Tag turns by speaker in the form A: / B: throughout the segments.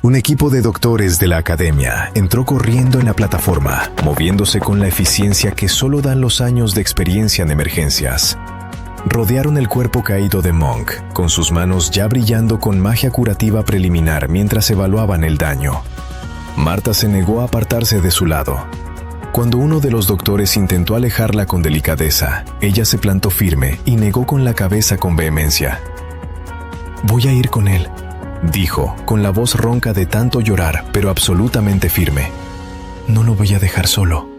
A: Un equipo de doctores de la academia entró corriendo en la plataforma, moviéndose con la eficiencia que solo dan los años de experiencia en emergencias. Rodearon el cuerpo caído de Monk, con sus manos ya brillando con magia curativa preliminar mientras evaluaban el daño. Marta se negó a apartarse de su lado. Cuando uno de los doctores intentó alejarla con delicadeza, ella se plantó firme y negó con la cabeza con vehemencia. «Voy a ir con él», dijo, con la voz ronca de tanto llorar, pero absolutamente firme. «No lo voy a dejar solo».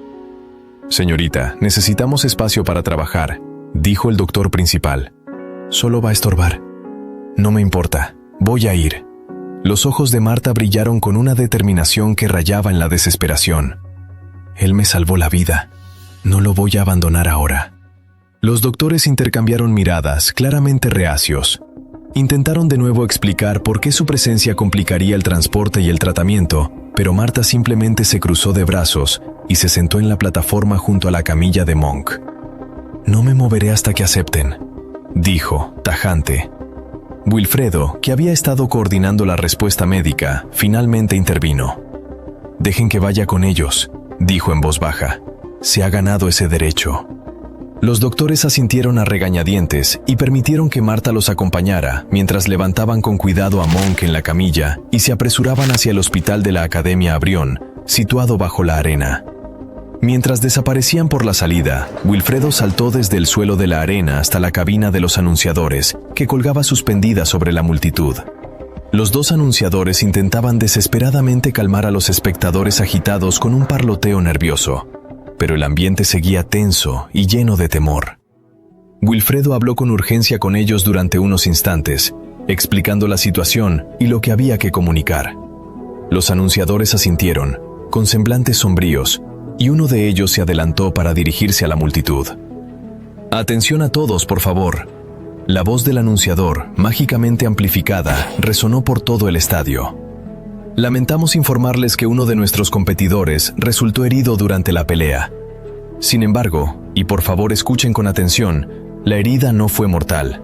A: «Señorita, necesitamos espacio para trabajar», dijo el doctor principal. «Solo va a estorbar». «No me importa, voy a ir». Los ojos de Marta brillaron con una determinación que rayaba en la desesperación. «Él me salvó la vida. No lo voy a abandonar ahora». Los doctores intercambiaron miradas, claramente reacios. Intentaron de nuevo explicar por qué su presencia complicaría el transporte y el tratamiento, pero Marta simplemente se cruzó de brazos y se sentó en la plataforma junto a la camilla de Monk. «No me moveré hasta que acepten», dijo, tajante. Wilfredo, que había estado coordinando la respuesta médica, finalmente intervino. «Dejen que vaya con ellos», dijo en voz baja. «Se ha ganado ese derecho». Los doctores asintieron a regañadientes y permitieron que Marta los acompañara mientras levantaban con cuidado a Monk en la camilla y se apresuraban hacia el hospital de la Academia Abrión, situado bajo la arena. Mientras desaparecían por la salida, Wilfredo saltó desde el suelo de la arena hasta la cabina de los anunciadores, que colgaba suspendida sobre la multitud. Los dos anunciadores intentaban desesperadamente calmar a los espectadores agitados con un parloteo nervioso, pero el ambiente seguía tenso y lleno de temor. Wilfredo habló con urgencia con ellos durante unos instantes, explicando la situación y lo que había que comunicar. Los anunciadores asintieron, con semblantes sombríos, y uno de ellos se adelantó para dirigirse a la multitud. «Atención a todos, por favor». La voz del anunciador, mágicamente amplificada, resonó por todo el estadio. «Lamentamos informarles que uno de nuestros competidores resultó herido durante la pelea. Sin embargo, y por favor escuchen con atención, la herida no fue mortal.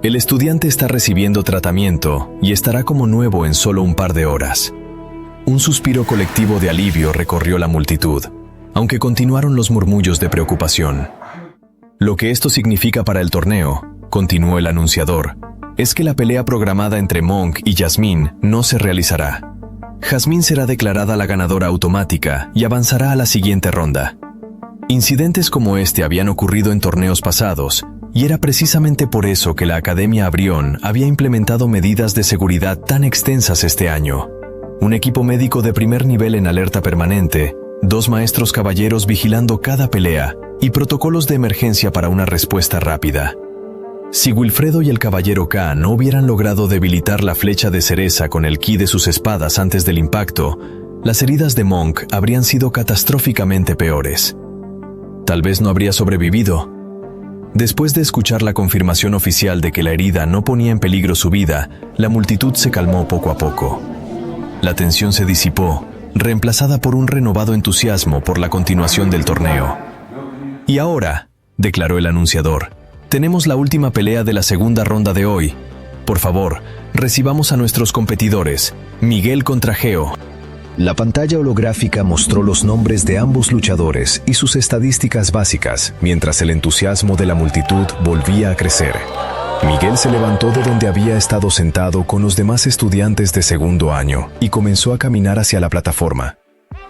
A: El estudiante está recibiendo tratamiento y estará como nuevo en solo un par de horas». Un suspiro colectivo de alivio recorrió la multitud, aunque continuaron los murmullos de preocupación. «Lo que esto significa para el torneo», continuó el anunciador, «es que la pelea programada entre Monk y Yasmín no se realizará. Jazmín será declarada la ganadora automática y avanzará a la siguiente ronda. Incidentes como este habían ocurrido en torneos pasados, y era precisamente por eso que la Academia Abrión había implementado medidas de seguridad tan extensas este año. Un equipo médico de primer nivel en alerta permanente, 2 maestros caballeros vigilando cada pelea y protocolos de emergencia para una respuesta rápida. Si Wilfredo y el caballero K no hubieran logrado debilitar la flecha de cereza con el ki de sus espadas antes del impacto, las heridas de Monk habrían sido catastróficamente peores. Tal vez no habría sobrevivido. Después de escuchar la confirmación oficial de que la herida no ponía en peligro su vida, la multitud se calmó poco a poco. La tensión se disipó, reemplazada por un renovado entusiasmo por la continuación del torneo. «Y ahora», declaró el anunciador, «tenemos la última pelea de la segunda ronda de hoy. Por favor, recibamos a nuestros competidores, Miguel contra Geo». La pantalla holográfica mostró los nombres de ambos luchadores y sus estadísticas básicas, mientras el entusiasmo de la multitud volvía a crecer. Miguel se levantó de donde había estado sentado con los demás estudiantes de segundo año y comenzó a caminar hacia la plataforma.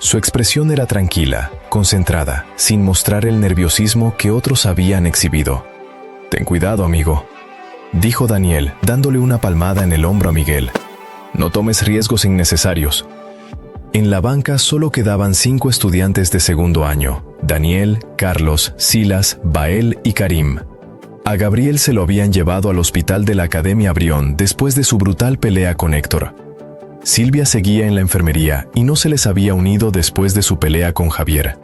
A: Su expresión era tranquila, concentrada, sin mostrar el nerviosismo que otros habían exhibido. «Ten cuidado, amigo», dijo Daniel, dándole una palmada en el hombro a Miguel. «No tomes riesgos innecesarios». En la banca solo quedaban 5 estudiantes de segundo año: Daniel, Carlos, Silas, Bael y Karim. A Gabriel se lo habían llevado al hospital de la Academia Abrión después de su brutal pelea con Héctor. Silvia seguía en la enfermería y no se les había unido después de su pelea con Javier.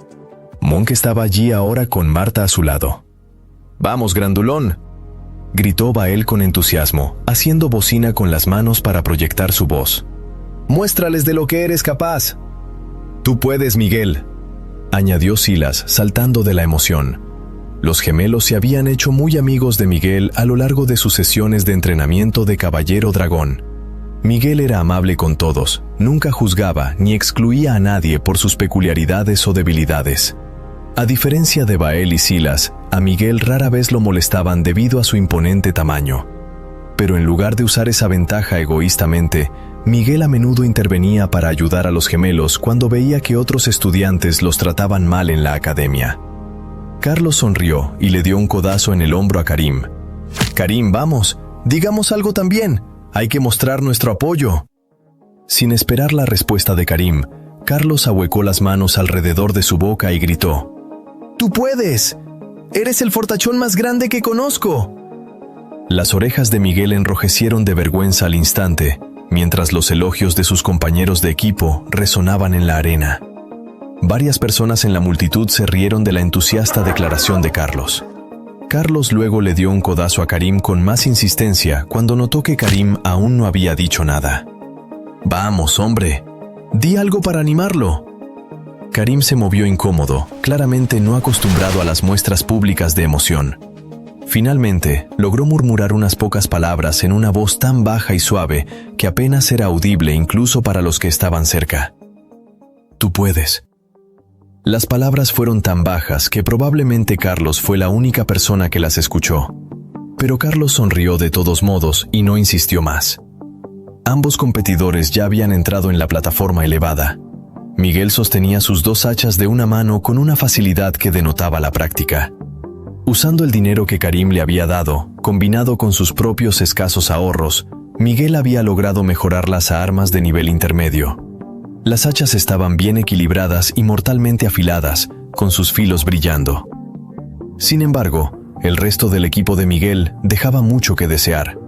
A: Monk estaba allí ahora con Marta a su lado. «¡Vamos, grandulón!», gritó Bael con entusiasmo, haciendo bocina con las manos para proyectar su voz. «¡Muéstrales de lo que eres capaz!». «Tú puedes, Miguel», añadió Silas, saltando de la emoción. Los gemelos se habían hecho muy amigos de Miguel a lo largo de sus sesiones de entrenamiento de Caballero Dragón. Miguel era amable con todos, nunca juzgaba ni excluía a nadie por sus peculiaridades o debilidades. A diferencia de Bael y Silas, a Miguel rara vez lo molestaban debido a su imponente tamaño. Pero en lugar de usar esa ventaja egoístamente, Miguel a menudo intervenía para ayudar a los gemelos cuando veía que otros estudiantes los trataban mal en la academia. Carlos sonrió y le dio un codazo en el hombro a Karim. «Karim, vamos, digamos algo también. Hay que mostrar nuestro apoyo». Sin esperar la respuesta de Karim, Carlos ahuecó las manos alrededor de su boca y gritó: «¡Tú puedes! ¡Eres el fortachón más grande que conozco!». Las orejas de Miguel enrojecieron de vergüenza al instante, mientras los elogios de sus compañeros de equipo resonaban en la arena. Varias personas en la multitud se rieron de la entusiasta declaración de Carlos. Carlos luego le dio un codazo a Karim con más insistencia cuando notó que Karim aún no había dicho nada. «Vamos, hombre, di algo para animarlo». Karim se movió incómodo, claramente no acostumbrado a las muestras públicas de emoción. Finalmente, logró murmurar unas pocas palabras en una voz tan baja y suave que apenas era audible incluso para los que estaban cerca. «Tú puedes». Las palabras fueron tan bajas que probablemente Carlos fue la única persona que las escuchó. Pero Carlos sonrió de todos modos y no insistió más. Ambos competidores ya habían entrado en la plataforma elevada. Miguel sostenía sus dos hachas de una mano con una facilidad que denotaba la práctica. Usando el dinero que Karim le había dado, combinado con sus propios escasos ahorros, Miguel había logrado mejorarlas a armas de nivel intermedio. Las hachas estaban bien equilibradas y mortalmente afiladas, con sus filos brillando. Sin embargo, el resto del equipo de Miguel dejaba mucho que desear.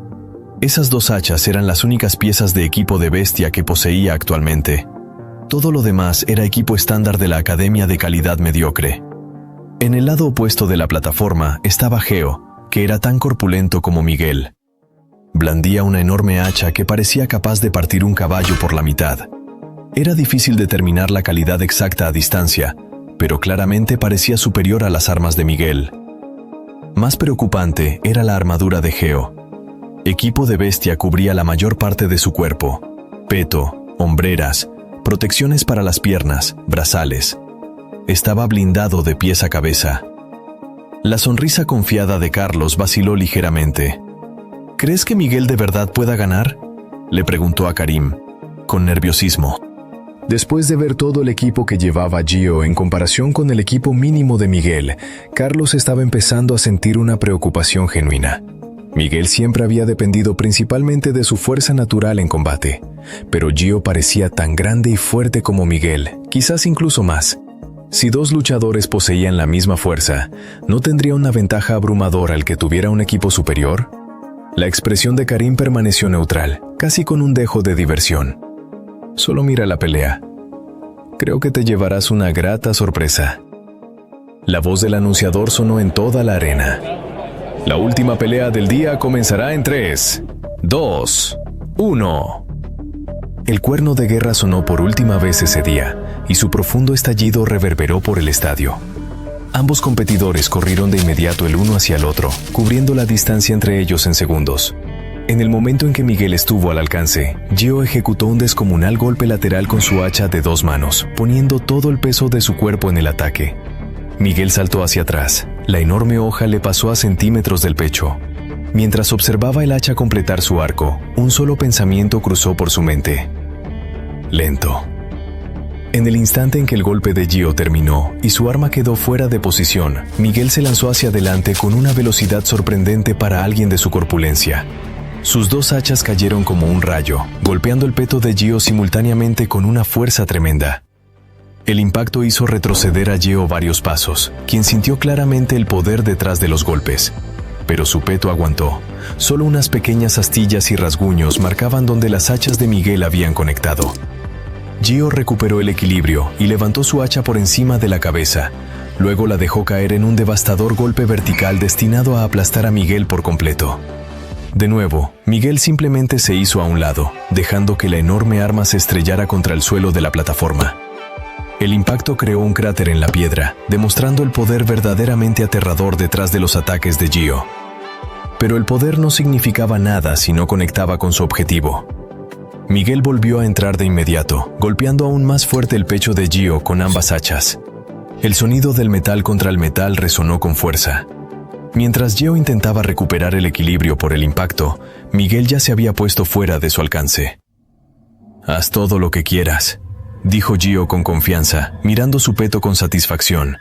A: Esas dos hachas eran las únicas piezas de equipo de bestia que poseía actualmente. Todo lo demás era equipo estándar de la academia de calidad mediocre. En el lado opuesto de la plataforma estaba Geo, que era tan corpulento como Miguel. Blandía una enorme hacha que parecía capaz de partir un caballo por la mitad. Era difícil determinar la calidad exacta a distancia, pero claramente parecía superior a las armas de Miguel. Más preocupante era la armadura de Geo. Equipo de bestia cubría la mayor parte de su cuerpo: peto, hombreras, protecciones para las piernas, brazales. Estaba blindado de pies a cabeza. La sonrisa confiada de Carlos vaciló ligeramente. «¿Crees que Miguel de verdad pueda ganar?», le preguntó a Karim, con nerviosismo. Después de ver todo el equipo que llevaba Gio en comparación con el equipo mínimo de Miguel, Carlos estaba empezando a sentir una preocupación genuina. Miguel siempre había dependido principalmente de su fuerza natural en combate, pero Gio parecía tan grande y fuerte como Miguel, quizás incluso más. Si dos luchadores poseían la misma fuerza, ¿no tendría una ventaja abrumadora el que tuviera un equipo superior? La expresión de Karim permaneció neutral, casi con un dejo de diversión. «Solo mira la pelea. Creo que te llevarás una grata sorpresa». La voz del anunciador sonó en toda la arena. «La última pelea del día comenzará en 3, 2, 1». El cuerno de guerra sonó por última vez ese día, y su profundo estallido reverberó por el estadio. Ambos competidores corrieron de inmediato el uno hacia el otro, cubriendo la distancia entre ellos en segundos. En el momento en que Miguel estuvo al alcance, Gio ejecutó un descomunal golpe lateral con su hacha de dos manos, poniendo todo el peso de su cuerpo en el ataque. Miguel saltó hacia atrás. La enorme hoja le pasó a centímetros del pecho. Mientras observaba el hacha completar su arco, un solo pensamiento cruzó por su mente: lento. En el instante en que el golpe de Gio terminó y su arma quedó fuera de posición, Miguel se lanzó hacia adelante con una velocidad sorprendente para alguien de su corpulencia. Sus dos hachas cayeron como un rayo, golpeando el peto de Gio simultáneamente con una fuerza tremenda. El impacto hizo retroceder a Gio varios pasos, quien sintió claramente el poder detrás de los golpes. Pero su peto aguantó. Solo unas pequeñas astillas y rasguños marcaban donde las hachas de Miguel habían conectado. Gio recuperó el equilibrio y levantó su hacha por encima de la cabeza. Luego la dejó caer en un devastador golpe vertical destinado a aplastar a Miguel por completo. De nuevo, Miguel simplemente se hizo a un lado, dejando que la enorme arma se estrellara contra el suelo de la plataforma. El impacto creó un cráter en la piedra, demostrando el poder verdaderamente aterrador detrás de los ataques de Gio. Pero el poder no significaba nada si no conectaba con su objetivo. Miguel volvió a entrar de inmediato, golpeando aún más fuerte el pecho de Gio con ambas hachas. El sonido del metal contra el metal resonó con fuerza. Mientras Gio intentaba recuperar el equilibrio por el impacto, Miguel ya se había puesto fuera de su alcance. «Haz todo lo que quieras», dijo Gio con confianza, mirando su peto con satisfacción.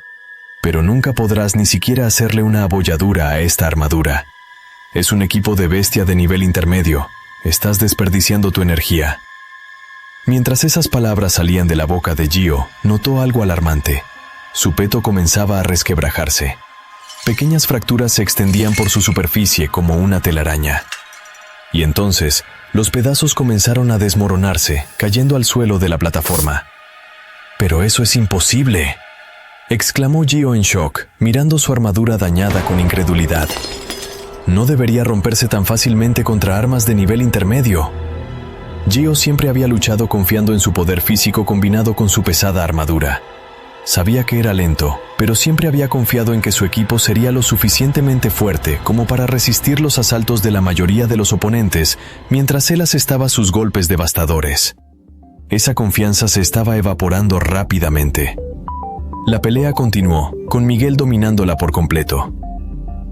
A: «Pero nunca podrás ni siquiera hacerle una abolladura a esta armadura. Es un equipo de bestia de nivel intermedio. Estás desperdiciando tu energía». Mientras esas palabras salían de la boca de Gio, notó algo alarmante. Su peto comenzaba a resquebrajarse. Pequeñas fracturas se extendían por su superficie como una telaraña. Y entonces, los pedazos comenzaron a desmoronarse, cayendo al suelo de la plataforma. «¡Pero eso es imposible!», exclamó Gio en shock, mirando su armadura dañada con incredulidad. No debería romperse tan fácilmente contra armas de nivel intermedio. Gio siempre había luchado confiando en su poder físico combinado con su pesada armadura. Sabía que era lento, pero siempre había confiado en que su equipo sería lo suficientemente fuerte como para resistir los asaltos de la mayoría de los oponentes mientras él asestaba sus golpes devastadores. Esa confianza se estaba evaporando rápidamente. La pelea continuó, con Miguel dominándola por completo.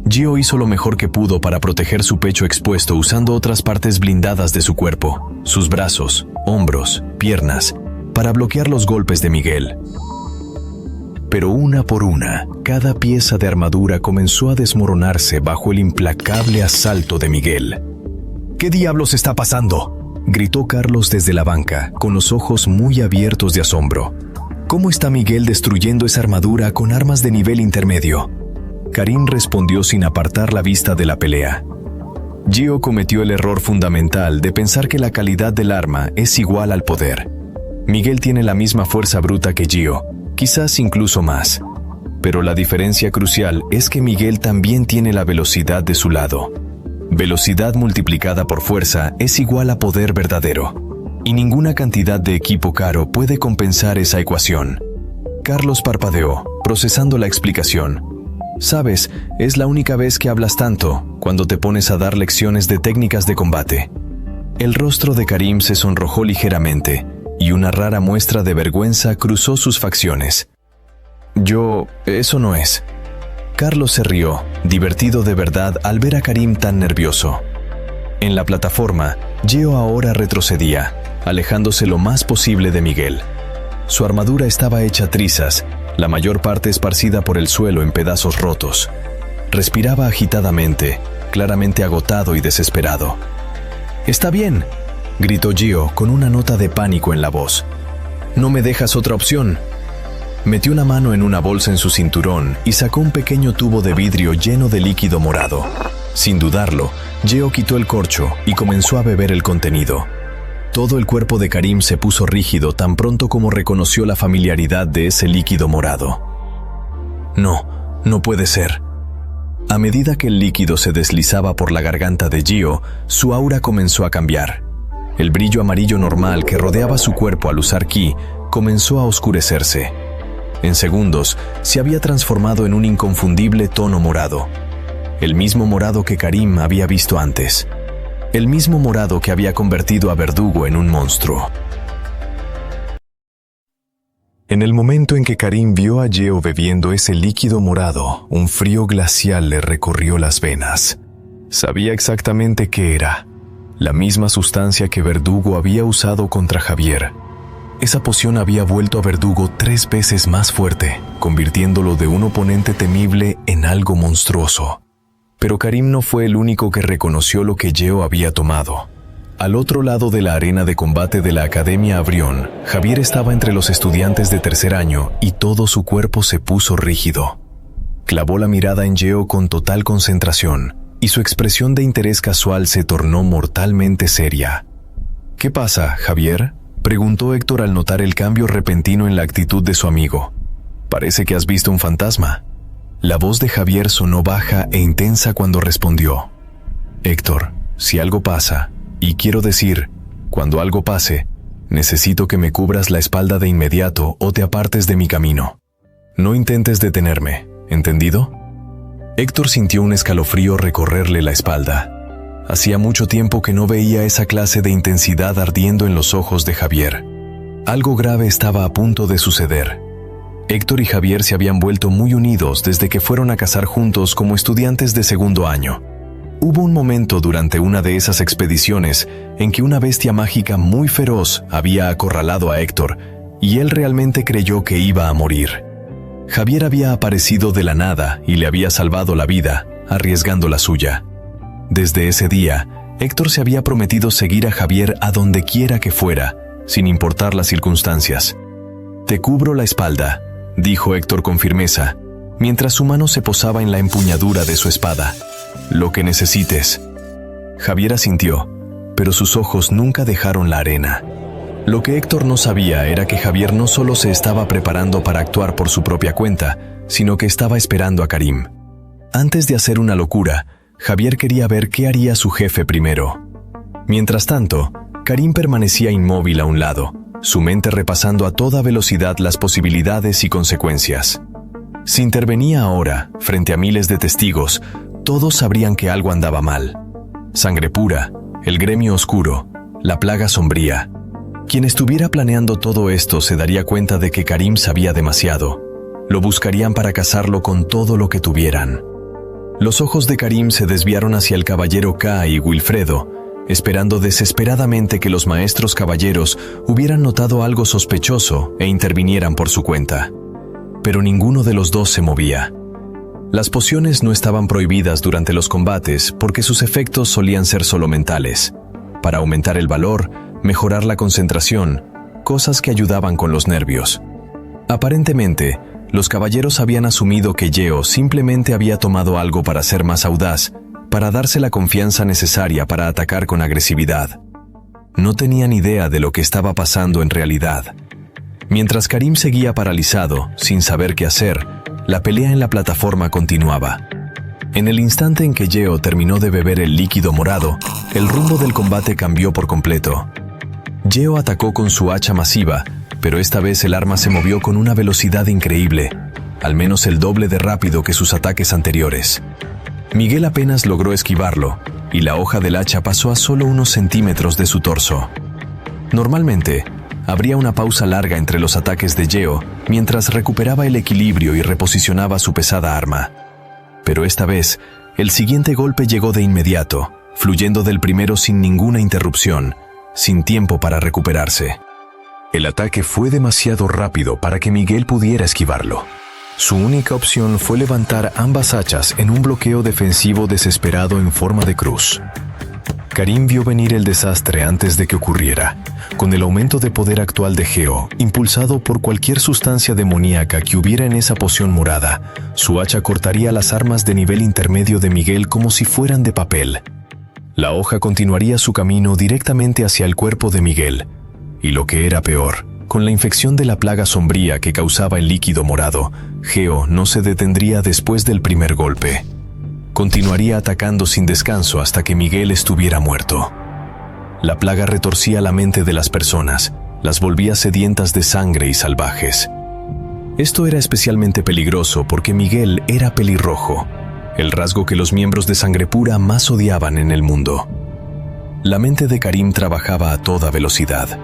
A: Gio hizo lo mejor que pudo para proteger su pecho expuesto usando otras partes blindadas de su cuerpo, sus brazos, hombros, piernas, para bloquear los golpes de Miguel. Pero una por una, cada pieza de armadura comenzó a desmoronarse bajo el implacable asalto de Miguel. «¿Qué diablos está pasando?», gritó Carlos desde la banca, con los ojos muy abiertos de asombro. «¿Cómo está Miguel destruyendo esa armadura con armas de nivel intermedio?». Karim respondió sin apartar la vista de la pelea. Gio cometió el error fundamental de pensar que la calidad del arma es igual al poder. Miguel tiene la misma fuerza bruta que Gio, quizás incluso más. Pero la diferencia crucial es que Miguel también tiene la velocidad de su lado. Velocidad multiplicada por fuerza es igual a poder verdadero. Y ninguna cantidad de equipo caro puede compensar esa ecuación. Carlos parpadeó, procesando la explicación. «Sabes, es la única vez que hablas tanto, cuando te pones a dar lecciones de técnicas de combate». El rostro de Karim se sonrojó ligeramente, y una rara muestra de vergüenza cruzó sus facciones. «Eso no es». Carlos se rió, divertido de verdad al ver a Karim tan nervioso. En la plataforma, Gio ahora retrocedía, alejándose lo más posible de Miguel. Su armadura estaba hecha trizas, la mayor parte esparcida por el suelo en pedazos rotos. Respiraba agitadamente, claramente agotado y desesperado. «Está bien», gritó Gio con una nota de pánico en la voz. «¿No me dejas otra opción?». Metió una mano en una bolsa en su cinturón y sacó un pequeño tubo de vidrio lleno de líquido morado. Sin dudarlo, Gio quitó el corcho y comenzó a beber el contenido. Todo el cuerpo de Karim se puso rígido tan pronto como reconoció la familiaridad de ese líquido morado. No puede ser. A medida que el líquido se deslizaba por la garganta de Gio, su aura comenzó a cambiar. El brillo amarillo normal que rodeaba su cuerpo al usar ki comenzó a oscurecerse. En segundos, se había transformado en un inconfundible tono morado. El mismo morado que Karim había visto antes. El mismo morado que había convertido a Verdugo en un monstruo. En el momento en que Karim vio a Gio bebiendo ese líquido morado, un frío glacial le recorrió las venas. Sabía exactamente qué era. La misma sustancia que Verdugo había usado contra Javier. Esa poción había vuelto a Verdugo 3 veces más fuerte, convirtiéndolo de un oponente temible en algo monstruoso. Pero Karim no fue el único que reconoció lo que Gio había tomado. Al otro lado de la arena de combate de la Academia Abrión, Javier estaba entre los estudiantes de tercer año y todo su cuerpo se puso rígido. Clavó la mirada en Gio con total concentración y su expresión de interés casual se tornó mortalmente seria. «¿Qué pasa, Javier?», preguntó Héctor al notar el cambio repentino en la actitud de su amigo. «Parece que has visto un fantasma». La voz de Javier sonó baja e intensa cuando respondió. «Héctor, si algo pasa, y quiero decir, cuando algo pase, necesito que me cubras la espalda de inmediato o te apartes de mi camino. No intentes detenerme, ¿entendido?». Héctor sintió un escalofrío recorrerle la espalda. Hacía mucho tiempo que no veía esa clase de intensidad ardiendo en los ojos de Javier. Algo grave estaba a punto de suceder. Héctor y Javier se habían vuelto muy unidos desde que fueron a cazar juntos como estudiantes de segundo año. Hubo un momento durante una de esas expediciones en que una bestia mágica muy feroz había acorralado a Héctor y él realmente creyó que iba a morir. Javier había aparecido de la nada y le había salvado la vida, arriesgando la suya. Desde ese día, Héctor se había prometido seguir a Javier a donde quiera que fuera, sin importar las circunstancias. «Te cubro la espalda», dijo Héctor con firmeza, mientras su mano se posaba en la empuñadura de su espada. «Lo que necesites». Javier asintió, pero sus ojos nunca dejaron la arena. Lo que Héctor no sabía era que Javier no solo se estaba preparando para actuar por su propia cuenta, sino que estaba esperando a Karim. Antes de hacer una locura, Javier quería ver qué haría su jefe primero. Mientras tanto, Karim permanecía inmóvil a un lado, su mente repasando a toda velocidad las posibilidades y consecuencias. Si intervenía ahora, frente a miles de testigos, todos sabrían que algo andaba mal. Sangre pura, el gremio oscuro, la plaga sombría. Quien estuviera planeando todo esto se daría cuenta de que Karim sabía demasiado. Lo buscarían para cazarlo con todo lo que tuvieran. Los ojos de Karim se desviaron hacia el caballero K y Wilfredo, esperando desesperadamente que los maestros caballeros hubieran notado algo sospechoso e intervinieran por su cuenta. Pero ninguno de los dos se movía. Las pociones no estaban prohibidas durante los combates porque sus efectos solían ser solo mentales, para aumentar el valor, mejorar la concentración, cosas que ayudaban con los nervios. Aparentemente, los caballeros habían asumido que Yeo simplemente había tomado algo para ser más audaz, para darse la confianza necesaria para atacar con agresividad. No tenían idea de lo que estaba pasando en realidad. Mientras Karim seguía paralizado, sin saber qué hacer, la pelea en la plataforma continuaba. En el instante en que Yeo terminó de beber el líquido morado, el rumbo del combate cambió por completo. Yeo atacó con su hacha masiva, pero esta vez el arma se movió con una velocidad increíble, al menos el doble de rápido que sus ataques anteriores. Miguel apenas logró esquivarlo, y la hoja del hacha pasó a solo unos centímetros de su torso. Normalmente, habría una pausa larga entre los ataques de Yeo mientras recuperaba el equilibrio y reposicionaba su pesada arma. Pero esta vez, el siguiente golpe llegó de inmediato, fluyendo del primero sin ninguna interrupción, sin tiempo para recuperarse. El ataque fue demasiado rápido para que Miguel pudiera esquivarlo. Su única opción fue levantar ambas hachas en un bloqueo defensivo desesperado en forma de cruz. Karim vio venir el desastre antes de que ocurriera. Con el aumento de poder actual de Geo, impulsado por cualquier sustancia demoníaca que hubiera en esa poción morada, su hacha cortaría las armas de nivel intermedio de Miguel como si fueran de papel. La hoja continuaría su camino directamente hacia el cuerpo de Miguel. Y lo que era peor, con la infección de la plaga sombría que causaba el líquido morado, Geo no se detendría después del primer golpe. Continuaría atacando sin descanso hasta que Miguel estuviera muerto. La plaga retorcía la mente de las personas, las volvía sedientas de sangre y salvajes. Esto era especialmente peligroso porque Miguel era pelirrojo, el rasgo que los miembros de Sangre Pura más odiaban en el mundo. La mente de Karim trabajaba a toda velocidad.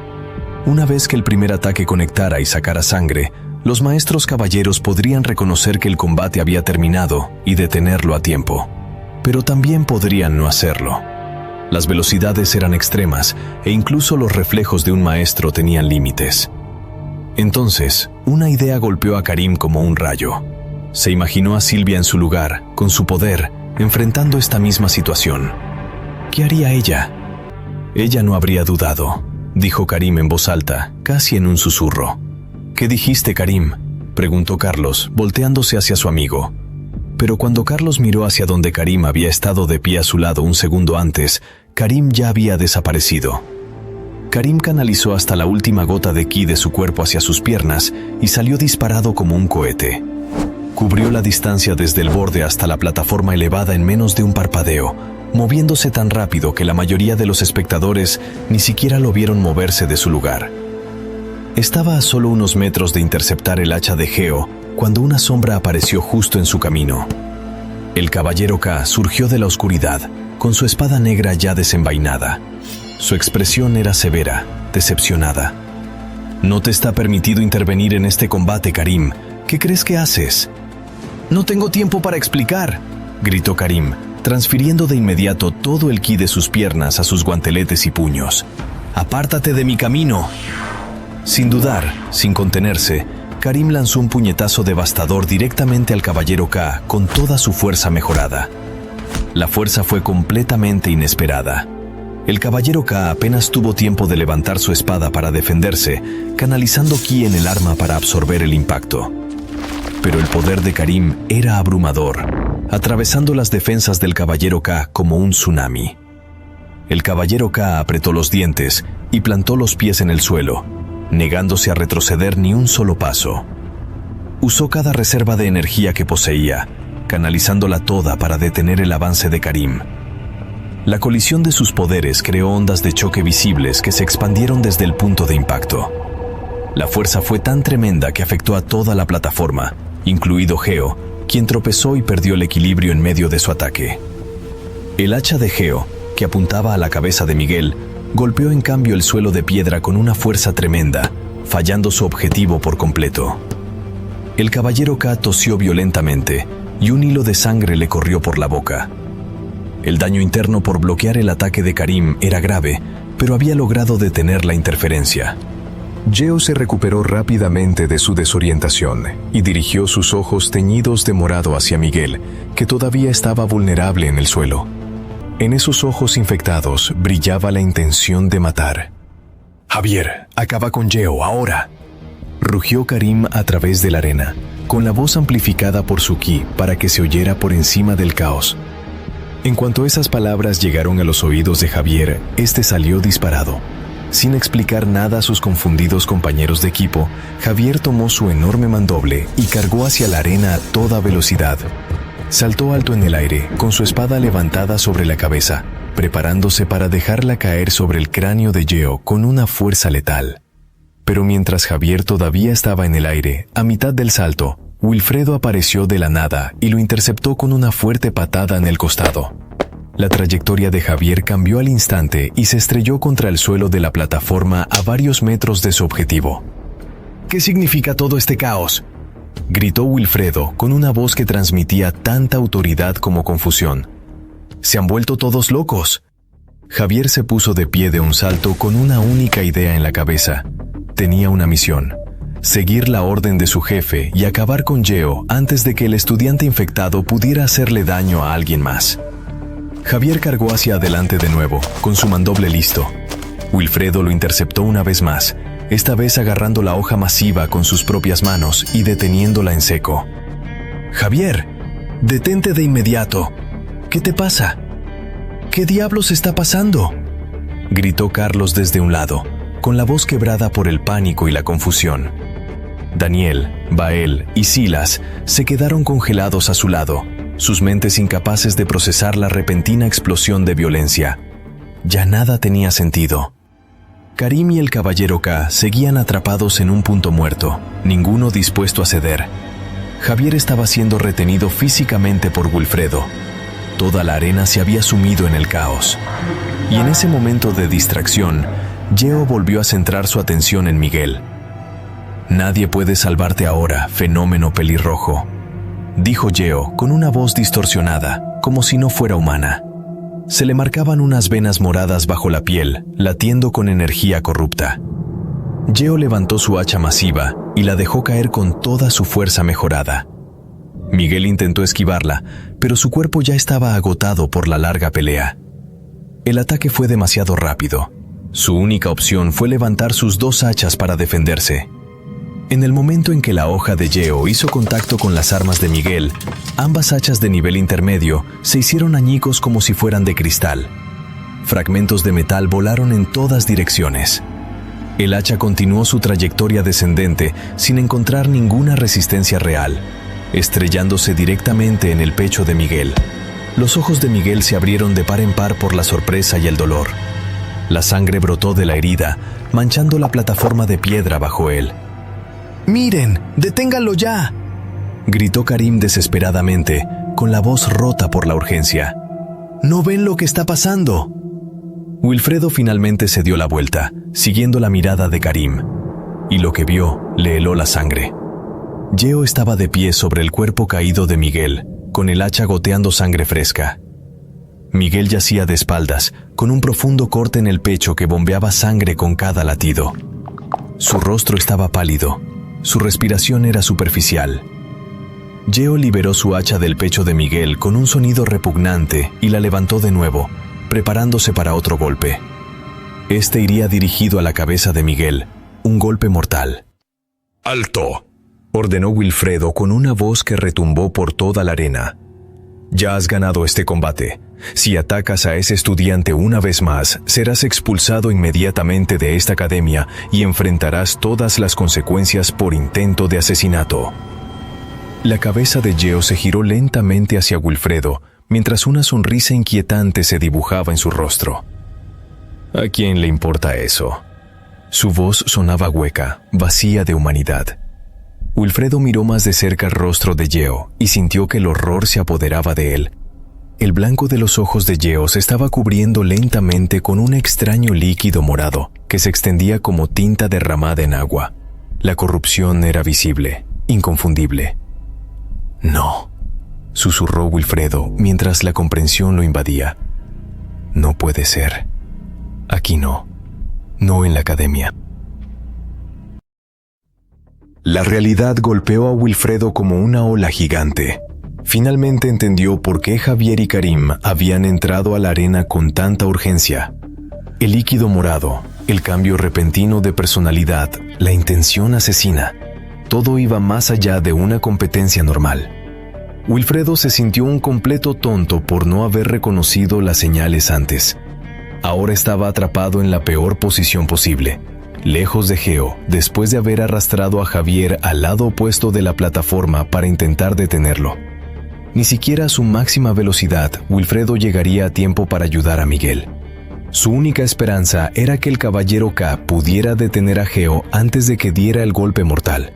A: Una vez que el primer ataque conectara y sacara sangre, los maestros caballeros podrían reconocer que el combate había terminado y detenerlo a tiempo. Pero también podrían no hacerlo. Las velocidades eran extremas e incluso los reflejos de un maestro tenían límites. Entonces, una idea golpeó a Karim como un rayo. Se imaginó a Silvia en su lugar, con su poder, enfrentando esta misma situación. ¿Qué haría ella? Ella no habría dudado, dijo Karim en voz alta, casi en un susurro. ¿Qué dijiste, Karim?, preguntó Carlos, volteándose hacia su amigo. Pero cuando Carlos miró hacia donde Karim había estado de pie a su lado un segundo antes, Karim ya había desaparecido. Karim canalizó hasta la última gota de ki de su cuerpo hacia sus piernas y salió disparado como un cohete. Cubrió la distancia desde el borde hasta la plataforma elevada en menos de un parpadeo, moviéndose tan rápido que la mayoría de los espectadores ni siquiera lo vieron moverse de su lugar. Estaba a solo unos metros de interceptar el hacha de Geo cuando una sombra apareció justo en su camino. El caballero K surgió de la oscuridad, con su espada negra ya desenvainada. Su expresión era severa, decepcionada. «No te está permitido intervenir en este combate, Karim. ¿Qué crees que haces?» «No tengo tiempo para explicar», gritó Karim, transfiriendo de inmediato todo el ki de sus piernas a sus guanteletes y puños. «¡Apártate de mi camino!» Sin dudar, sin contenerse, Karim lanzó un puñetazo devastador directamente al caballero K con toda su fuerza mejorada. La fuerza fue completamente inesperada. El caballero K apenas tuvo tiempo de levantar su espada para defenderse, canalizando ki en el arma para absorber el impacto. Pero el poder de Karim era abrumador, atravesando las defensas del caballero K como un tsunami. El caballero K apretó los dientes y plantó los pies en el suelo, negándose a retroceder ni un solo paso. Usó cada reserva de energía que poseía, canalizándola toda para detener el avance de Karim. La colisión de sus poderes creó ondas de choque visibles que se expandieron desde el punto de impacto. La fuerza fue tan tremenda que afectó a toda la plataforma, incluido Geo, quien tropezó y perdió el equilibrio en medio de su ataque. El hacha de Geo, que apuntaba a la cabeza de Miguel, golpeó en cambio el suelo de piedra con una fuerza tremenda, fallando su objetivo por completo. El caballero K tosió violentamente y un hilo de sangre le corrió por la boca. El daño interno por bloquear el ataque de Karim era grave, pero había logrado detener la interferencia. Geo se recuperó rápidamente de su desorientación y dirigió sus ojos teñidos de morado hacia Miguel, que todavía estaba vulnerable en el suelo. En esos ojos infectados brillaba la intención de matar. «Javier, acaba con Geo, ahora», rugió Karim a través de la arena, con la voz amplificada por su ki para que se oyera por encima del caos. En cuanto esas palabras llegaron a los oídos de Javier, este salió disparado. Sin explicar nada a sus confundidos compañeros de equipo, Javier tomó su enorme mandoble y cargó hacia la arena a toda velocidad. Saltó alto en el aire, con su espada levantada sobre la cabeza, preparándose para dejarla caer sobre el cráneo de Geo con una fuerza letal. Pero mientras Javier todavía estaba en el aire, a mitad del salto, Wilfredo apareció de la nada y lo interceptó con una fuerte patada en el costado. La trayectoria de Javier cambió al instante y se estrelló contra el suelo de la plataforma a varios metros de su objetivo. «¿Qué significa todo este caos?», gritó Wilfredo con una voz que transmitía tanta autoridad como confusión. «¿Se han vuelto todos locos?». Javier se puso de pie de un salto con una única idea en la cabeza. Tenía una misión: seguir la orden de su jefe y acabar con Geo antes de que el estudiante infectado pudiera hacerle daño a alguien más. Javier cargó hacia adelante de nuevo, con su mandoble listo. Wilfredo lo interceptó una vez más, esta vez agarrando la hoja masiva con sus propias manos y deteniéndola en seco. «Javier, detente de inmediato. ¿Qué te pasa? ¿Qué diablos está pasando?», gritó Carlos desde un lado, con la voz quebrada por el pánico y la confusión. Daniel, Bael y Silas se quedaron congelados a su lado, sus mentes incapaces de procesar la repentina explosión de violencia. Ya nada tenía sentido. Karim y el caballero K seguían atrapados en un punto muerto, ninguno dispuesto a ceder. Javier estaba siendo retenido físicamente por Wilfredo. Toda la arena se había sumido en el caos. Y en ese momento de distracción, Geo volvió a centrar su atención en Miguel. «Nadie puede salvarte ahora, fenómeno pelirrojo», dijo Geo con una voz distorsionada, como si no fuera humana. Se le marcaban unas venas moradas bajo la piel, latiendo con energía corrupta. Geo levantó su hacha masiva y la dejó caer con toda su fuerza mejorada. Miguel intentó esquivarla, pero su cuerpo ya estaba agotado por la larga pelea. El ataque fue demasiado rápido. Su única opción fue levantar sus dos hachas para defenderse. En el momento en que la hoja de Geo hizo contacto con las armas de Miguel, ambas hachas de nivel intermedio se hicieron añicos como si fueran de cristal. Fragmentos de metal volaron en todas direcciones. El hacha continuó su trayectoria descendente sin encontrar ninguna resistencia real, estrellándose directamente en el pecho de Miguel. Los ojos de Miguel se abrieron de par en par por la sorpresa y el dolor. La sangre brotó de la herida, manchando la plataforma de piedra bajo él. «¡Miren! ¡Deténganlo ya!», gritó Karim desesperadamente, con la voz rota por la urgencia. ¿No ven lo que está pasando? Wilfredo finalmente se dio la vuelta, siguiendo la mirada de Karim, y lo que vio le heló la sangre. Geo estaba de pie sobre el cuerpo caído de Miguel, con el hacha goteando sangre fresca. Miguel yacía de espaldas, con un profundo corte en el pecho que bombeaba sangre con cada latido. Su rostro estaba pálido, su respiración era superficial. Geo liberó su hacha del pecho de Miguel con un sonido repugnante y la levantó de nuevo, preparándose para otro golpe. Este iría dirigido a la cabeza de Miguel, un golpe mortal. «¡Alto!», ordenó Wilfredo con una voz que retumbó por toda la arena. «Ya has ganado este combate. Si atacas a ese estudiante una vez más, serás expulsado inmediatamente de esta academia y enfrentarás todas las consecuencias por intento de asesinato». La cabeza de Geo se giró lentamente hacia Wilfredo, mientras una sonrisa inquietante se dibujaba en su rostro. ¿A quién le importa eso? Su voz sonaba hueca, vacía de humanidad. Wilfredo miró más de cerca el rostro de Geo y sintió que el horror se apoderaba de él. El blanco de los ojos de Geo se estaba cubriendo lentamente con un extraño líquido morado que se extendía como tinta derramada en agua. La corrupción era visible, inconfundible. «No», susurró Wilfredo mientras la comprensión lo invadía. «No puede ser. Aquí no. No en la academia». La realidad golpeó a Wilfredo como una ola gigante. Finalmente entendió por qué Javier y Karim habían entrado a la arena con tanta urgencia. El líquido morado, el cambio repentino de personalidad, la intención asesina. Todo iba más allá de una competencia normal. Wilfredo se sintió un completo tonto por no haber reconocido las señales antes. Ahora estaba atrapado en la peor posición posible, lejos de Geo, después de haber arrastrado a Javier al lado opuesto de la plataforma para intentar detenerlo. Ni siquiera a su máxima velocidad, Wilfredo llegaría a tiempo para ayudar a Miguel. Su única esperanza era que el Caballero K pudiera detener a Geo antes de que diera el golpe mortal.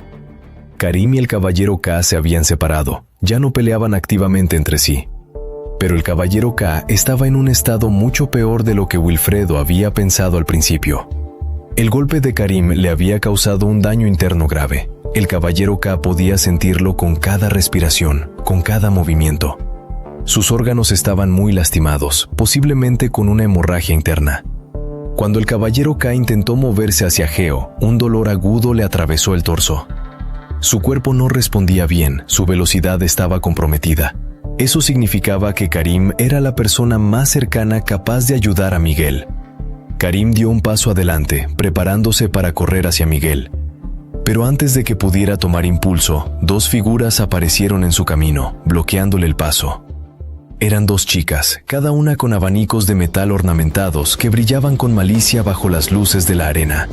A: Karim y el Caballero K se habían separado, ya no peleaban activamente entre sí. Pero el Caballero K estaba en un estado mucho peor de lo que Wilfredo había pensado al principio. El golpe de Karim le había causado un daño interno grave. El Caballero K podía sentirlo con cada respiración, con cada movimiento. Sus órganos estaban muy lastimados, posiblemente con una hemorragia interna. Cuando el Caballero K intentó moverse hacia Geo, un dolor agudo le atravesó el torso. Su cuerpo no respondía bien, su velocidad estaba comprometida. Eso significaba que Karim era la persona más cercana capaz de ayudar a Miguel. Karim dio un paso adelante, preparándose para correr hacia Miguel. Pero antes de que pudiera tomar impulso, dos figuras aparecieron en su camino, bloqueándole el paso. Eran dos chicas, cada una con abanicos de metal ornamentados que brillaban con malicia bajo las luces de la arena.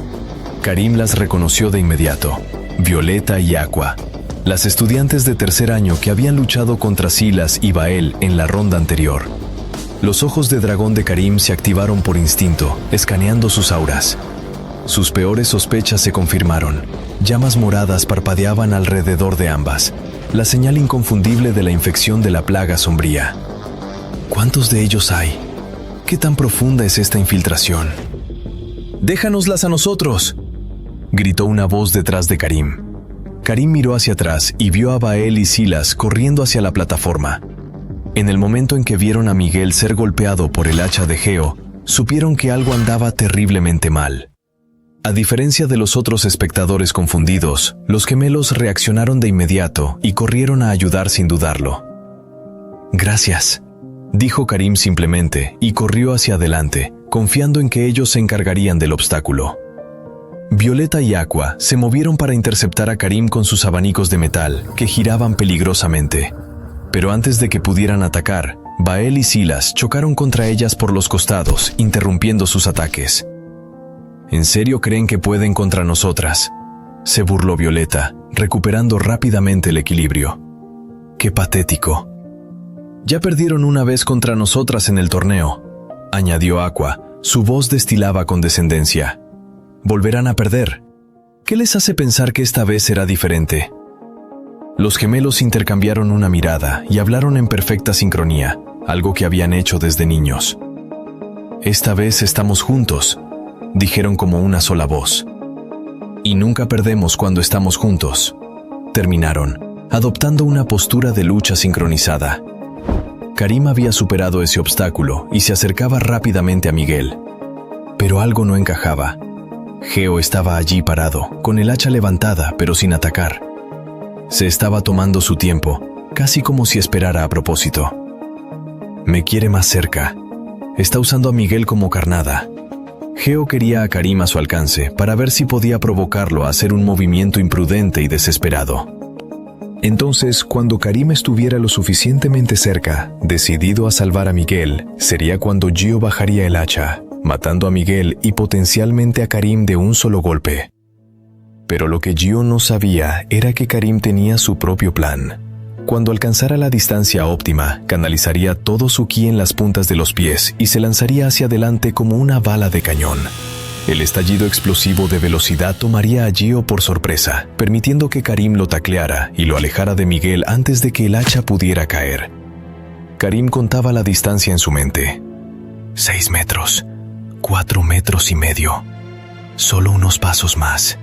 A: Karim las reconoció de inmediato: Violeta y Aqua, las estudiantes de tercer año que habían luchado contra Silas y Bael en la ronda anterior. Los ojos de dragón de Karim se activaron por instinto, escaneando sus auras. Sus peores sospechas se confirmaron. Llamas moradas parpadeaban alrededor de ambas, la señal inconfundible de la infección de la plaga sombría. ¿Cuántos de ellos hay? ¿Qué tan profunda es esta infiltración? «¡Déjanoslas a nosotros!», gritó una voz detrás de Karim. Karim miró hacia atrás y vio a Bael y Silas corriendo hacia la plataforma. En el momento en que vieron a Miguel ser golpeado por el hacha de Geo, supieron que algo andaba terriblemente mal. A diferencia de los otros espectadores confundidos, los gemelos reaccionaron de inmediato y corrieron a ayudar sin dudarlo. «Gracias», dijo Karim simplemente y corrió hacia adelante, confiando en que ellos se encargarían del obstáculo. Violeta y Aqua se movieron para interceptar a Karim con sus abanicos de metal, que giraban peligrosamente. Pero antes de que pudieran atacar, Bael y Silas chocaron contra ellas por los costados, interrumpiendo sus ataques. «¿En serio creen que pueden contra nosotras?», se burló Violeta, recuperando rápidamente el equilibrio. «Qué patético». «Ya perdieron una vez contra nosotras en el torneo», añadió Aqua, su voz destilaba condescendencia. «Volverán a perder. ¿Qué les hace pensar que esta vez será diferente?». Los gemelos intercambiaron una mirada y hablaron en perfecta sincronía, algo que habían hecho desde niños. «Esta vez estamos juntos», dijeron como una sola voz. «Y nunca perdemos cuando estamos juntos», terminaron, adoptando una postura de lucha sincronizada. Karim había superado ese obstáculo y se acercaba rápidamente a Miguel. Pero algo no encajaba. Geo estaba allí parado, con el hacha levantada, pero sin atacar. Se estaba tomando su tiempo, casi como si esperara a propósito. «Me quiere más cerca. Está usando a Miguel como carnada». Geo quería a Karim a su alcance para ver si podía provocarlo a hacer un movimiento imprudente y desesperado. Entonces, cuando Karim estuviera lo suficientemente cerca, decidido a salvar a Miguel, sería cuando Gio bajaría el hacha, matando a Miguel y potencialmente a Karim de un solo golpe. Pero lo que Gio no sabía era que Karim tenía su propio plan. Cuando alcanzara la distancia óptima, canalizaría todo su ki en las puntas de los pies y se lanzaría hacia adelante como una bala de cañón. El estallido explosivo de velocidad tomaría a Gio por sorpresa, permitiendo que Karim lo tacleara y lo alejara de Miguel antes de que el hacha pudiera caer. Karim contaba la distancia en su mente. 6 metros, 4 metros y medio. Solo unos pasos más.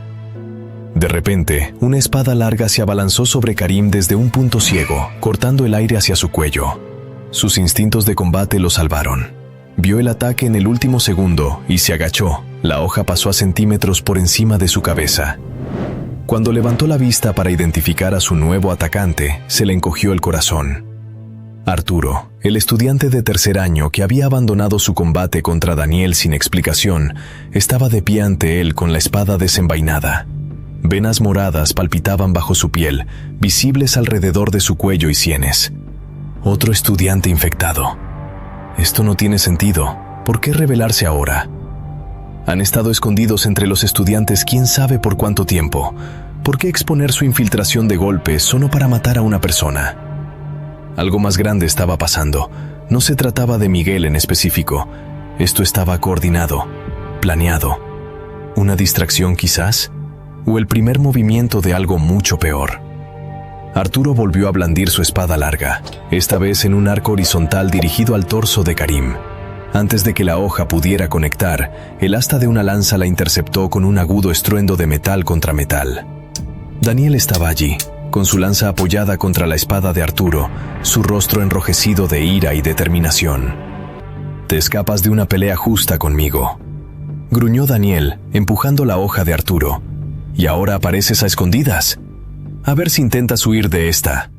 A: De repente, una espada larga se abalanzó sobre Karim desde un punto ciego, cortando el aire hacia su cuello. Sus instintos de combate lo salvaron. Vio el ataque en el último segundo y se agachó. La hoja pasó a centímetros por encima de su cabeza. Cuando levantó la vista para identificar a su nuevo atacante, se le encogió el corazón. Arturo, el estudiante de tercer año que había abandonado su combate contra Daniel sin explicación, estaba de pie ante él con la espada desenvainada. Venas moradas palpitaban bajo su piel, visibles alrededor de su cuello y sienes. Otro estudiante infectado. Esto no tiene sentido. ¿Por qué rebelarse ahora? Han estado escondidos entre los estudiantes quién sabe por cuánto tiempo. ¿Por qué exponer su infiltración de golpe solo para matar a una persona? Algo más grande estaba pasando. No se trataba de Miguel en específico. Esto estaba coordinado, planeado. ¿Una distracción quizás? ¿O el primer movimiento de algo mucho peor? Arturo volvió a blandir su espada larga, esta vez en un arco horizontal dirigido al torso de Karim. Antes de que la hoja pudiera conectar, el asta de una lanza la interceptó con un agudo estruendo de metal contra metal. Daniel estaba allí, con su lanza apoyada contra la espada de Arturo, su rostro enrojecido de ira y determinación. «Te escapas de una pelea justa conmigo», gruñó Daniel, empujando la hoja de Arturo. «¿Y ahora apareces a escondidas? A ver si intentas huir de esta».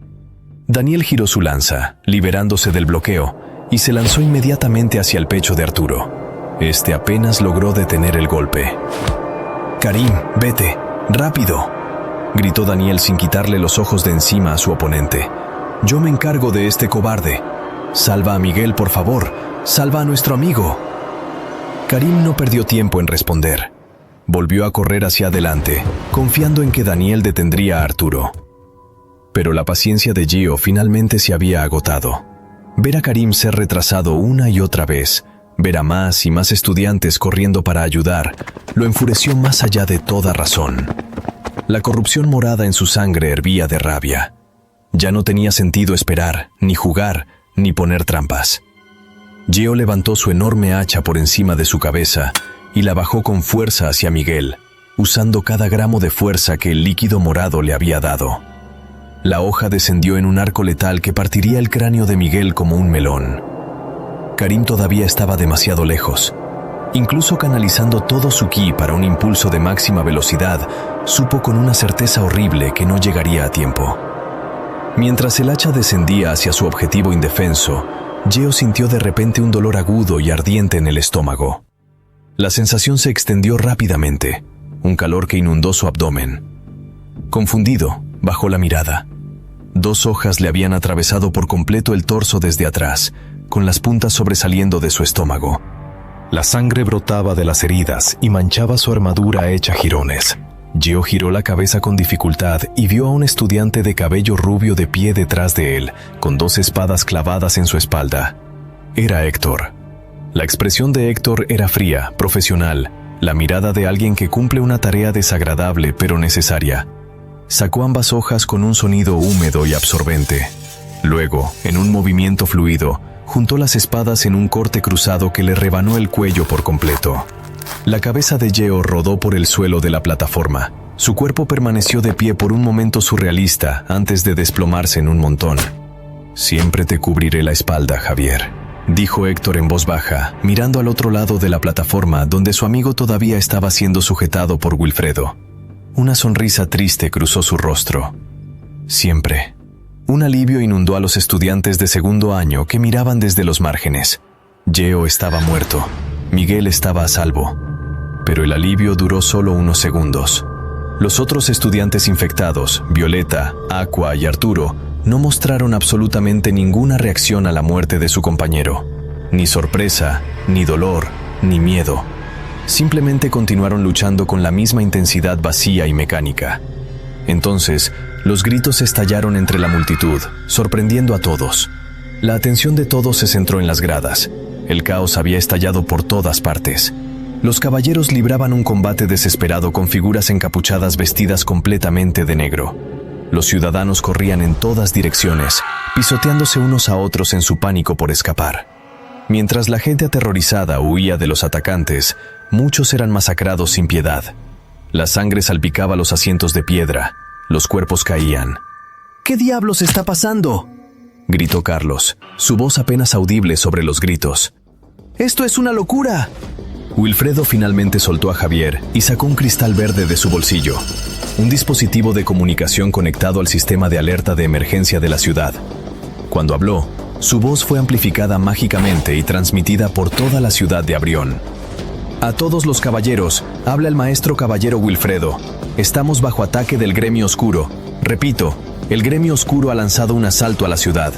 A: Daniel giró su lanza, liberándose del bloqueo, y se lanzó inmediatamente hacia el pecho de Arturo. Este apenas logró detener el golpe. «Karim, vete, rápido», gritó Daniel sin quitarle los ojos de encima a su oponente. «Yo me encargo de este cobarde. Salva a Miguel, por favor. Salva a nuestro amigo». Karim no perdió tiempo en responder. Volvió a correr hacia adelante, confiando en que Daniel detendría a Arturo. Pero la paciencia de Gio finalmente se había agotado. Ver a Karim ser retrasado una y otra vez, ver a más y más estudiantes corriendo para ayudar, lo enfureció más allá de toda razón. La corrupción morada en su sangre hervía de rabia. Ya no tenía sentido esperar, ni jugar, ni poner trampas. Gio levantó su enorme hacha por encima de su cabeza y la bajó con fuerza hacia Miguel, usando cada gramo de fuerza que el líquido morado le había dado. La hoja descendió en un arco letal que partiría el cráneo de Miguel como un melón. Karim todavía estaba demasiado lejos. Incluso canalizando todo su ki para un impulso de máxima velocidad, supo con una certeza horrible que no llegaría a tiempo. Mientras el hacha descendía hacia su objetivo indefenso, Gio sintió de repente un dolor agudo y ardiente en el estómago. La sensación se extendió rápidamente, un calor que inundó su abdomen. Confundido, bajó la mirada. 2 hojas le habían atravesado por completo el torso desde atrás, con las puntas sobresaliendo de su estómago. La sangre brotaba de las heridas y manchaba su armadura hecha jirones. Gio giró la cabeza con dificultad y vio a un estudiante de cabello rubio de pie detrás de él, con 2 espadas clavadas en su espalda. Era Héctor. La expresión de Héctor era fría, profesional, la mirada de alguien que cumple una tarea desagradable pero necesaria. Sacó ambas hojas con un sonido húmedo y absorbente. Luego, en un movimiento fluido, juntó las espadas en un corte cruzado que le rebanó el cuello por completo. La cabeza de Yeo rodó por el suelo de la plataforma. Su cuerpo permaneció de pie por un momento surrealista antes de desplomarse en un montón. «Siempre te cubriré la espalda, Javier», dijo Héctor en voz baja, mirando al otro lado de la plataforma donde su amigo todavía estaba siendo sujetado por Wilfredo. Una sonrisa triste cruzó su rostro. «Siempre». Un alivio inundó a los estudiantes de segundo año que miraban desde los márgenes. Yeo estaba muerto. Miguel estaba a salvo. Pero el alivio duró solo unos segundos. Los otros estudiantes infectados, Violeta, Aqua y Arturo, no mostraron absolutamente ninguna reacción a la muerte de su compañero. Ni sorpresa, ni dolor, ni miedo. Simplemente continuaron luchando con la misma intensidad vacía y mecánica. Entonces, los gritos estallaron entre la multitud, sorprendiendo a todos. La atención de todos se centró en las gradas. El caos había estallado por todas partes. Los caballeros libraban un combate desesperado con figuras encapuchadas vestidas completamente de negro. Los ciudadanos corrían en todas direcciones, pisoteándose unos a otros en su pánico por escapar. Mientras la gente aterrorizada huía de los atacantes, muchos eran masacrados sin piedad. La sangre salpicaba los asientos de piedra, los cuerpos caían.
B: ¿Qué diablos está pasando?,
A: gritó Carlos, su voz apenas audible sobre los gritos.
B: ¡Esto es una locura!
A: Wilfredo finalmente soltó a Javier y sacó un cristal verde de su bolsillo, un dispositivo de comunicación conectado al sistema de alerta de emergencia de la ciudad. Cuando habló, su voz fue amplificada mágicamente y transmitida por toda la ciudad de Abrión. «A todos los caballeros, habla el maestro caballero Wilfredo. Estamos bajo ataque del Gremio Oscuro. Repito, el Gremio Oscuro ha lanzado un asalto a la ciudad.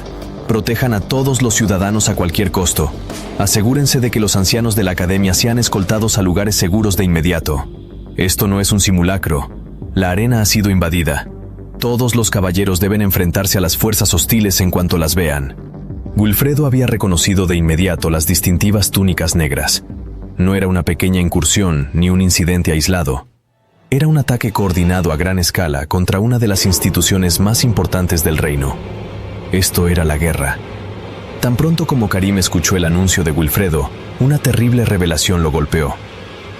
A: Protejan a todos los ciudadanos a cualquier costo. Asegúrense de que los ancianos de la academia sean escoltados a lugares seguros de inmediato. Esto no es un simulacro. La arena ha sido invadida. Todos los caballeros deben enfrentarse a las fuerzas hostiles en cuanto las vean». Wilfredo había reconocido de inmediato las distintivas túnicas negras. No era una pequeña incursión ni un incidente aislado. Era un ataque coordinado a gran escala contra una de las instituciones más importantes del reino. Esto era la guerra. Tan pronto como Karim escuchó el anuncio de Wilfredo, una terrible revelación lo golpeó.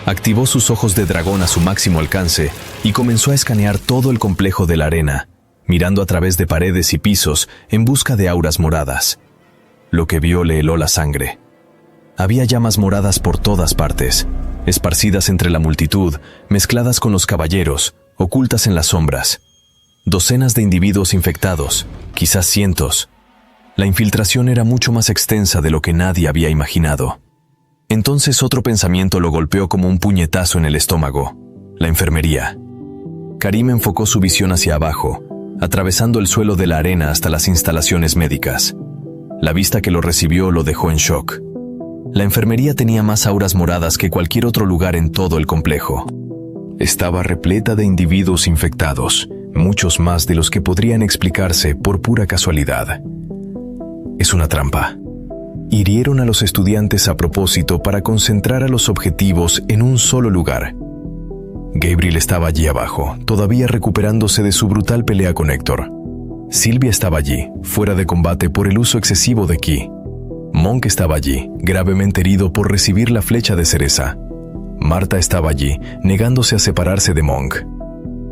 A: Activó sus ojos de dragón a su máximo alcance y comenzó a escanear todo el complejo de la arena, mirando a través de paredes y pisos en busca de auras moradas. Lo que vio le heló la sangre. Había llamas moradas por todas partes, esparcidas entre la multitud, mezcladas con los caballeros, ocultas en las sombras. Docenas de individuos infectados, quizás cientos. La infiltración era mucho más extensa de lo que nadie había imaginado. Entonces otro pensamiento lo golpeó como un puñetazo en el estómago: la enfermería. Karim enfocó su visión hacia abajo, atravesando el suelo de la arena hasta las instalaciones médicas. La vista que lo recibió lo dejó en shock. La enfermería tenía más auras moradas que cualquier otro lugar en todo el complejo. Estaba repleta de individuos infectados, muchos más de los que podrían explicarse por pura casualidad. Es una trampa. Hirieron a los estudiantes a propósito para concentrar a los objetivos en un solo lugar. Gabriel estaba allí abajo, todavía recuperándose de su brutal pelea con Héctor. Silvia estaba allí, fuera de combate por el uso excesivo de ki. Monk estaba allí, gravemente herido por recibir la flecha de cereza. Marta estaba allí, negándose a separarse de Monk.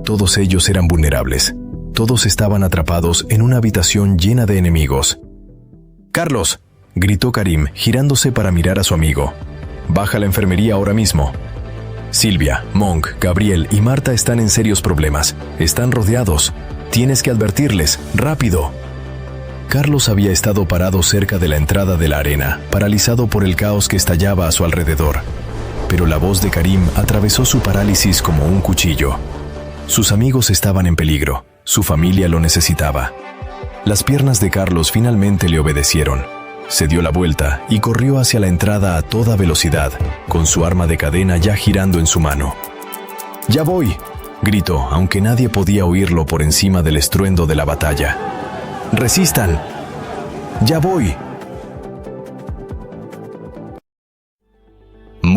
A: Todos ellos eran vulnerables. Todos estaban atrapados en una habitación llena de enemigos. «¡Carlos!», gritó Karim, girándose para mirar a su amigo. «Baja a la enfermería ahora mismo». Silvia, Monk, Gabriel y Marta están en serios problemas. Están rodeados. Tienes que advertirles. ¡Rápido! Carlos había estado parado cerca de la entrada de la arena, paralizado por el caos que estallaba a su alrededor. Pero la voz de Karim atravesó su parálisis como un cuchillo. Sus amigos estaban en peligro. Su familia lo necesitaba. Las piernas de Carlos finalmente le obedecieron. Se dio la vuelta y corrió hacia la entrada a toda velocidad, con su arma de cadena ya girando en su mano. «¡Ya voy!», gritó, aunque nadie podía oírlo por encima del estruendo de la batalla. «¡Resistan! ¡Ya voy!».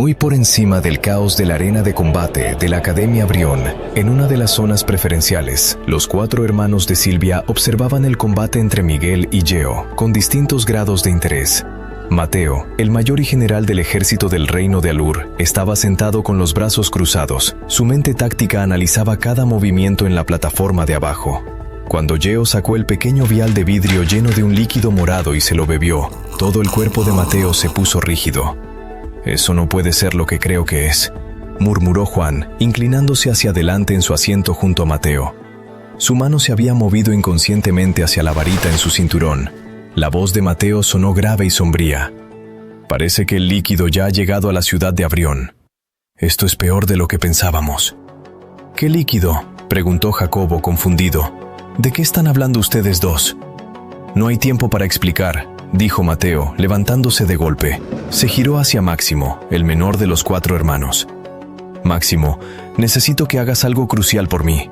A: Muy por encima del caos de la arena de combate de la Academia Brión, en una de las zonas preferenciales, los 4 hermanos de Silvia observaban el combate entre Miguel y Geo, con distintos grados de interés. Mateo, el mayor y general del ejército del reino de Alur, estaba sentado con los brazos cruzados. Su mente táctica analizaba cada movimiento en la plataforma de abajo. Cuando Geo sacó el pequeño vial de vidrio lleno de un líquido morado y se lo bebió, todo el cuerpo de Mateo se puso rígido. «Eso no puede ser lo que creo que es», murmuró Juan, inclinándose hacia adelante en su asiento junto a Mateo. Su mano se había movido inconscientemente hacia la varita en su cinturón. La voz de Mateo sonó grave y sombría. «Parece que el líquido ya ha llegado a la ciudad de Abrión. Esto es peor de lo que pensábamos». «¿Qué líquido?», preguntó Jacobo, confundido. «¿De qué están hablando ustedes dos?» «No hay tiempo para explicar», dijo Mateo, levantándose de golpe. Se giró hacia Máximo, el menor de los 4 hermanos. «Máximo, necesito que hagas algo crucial por mí».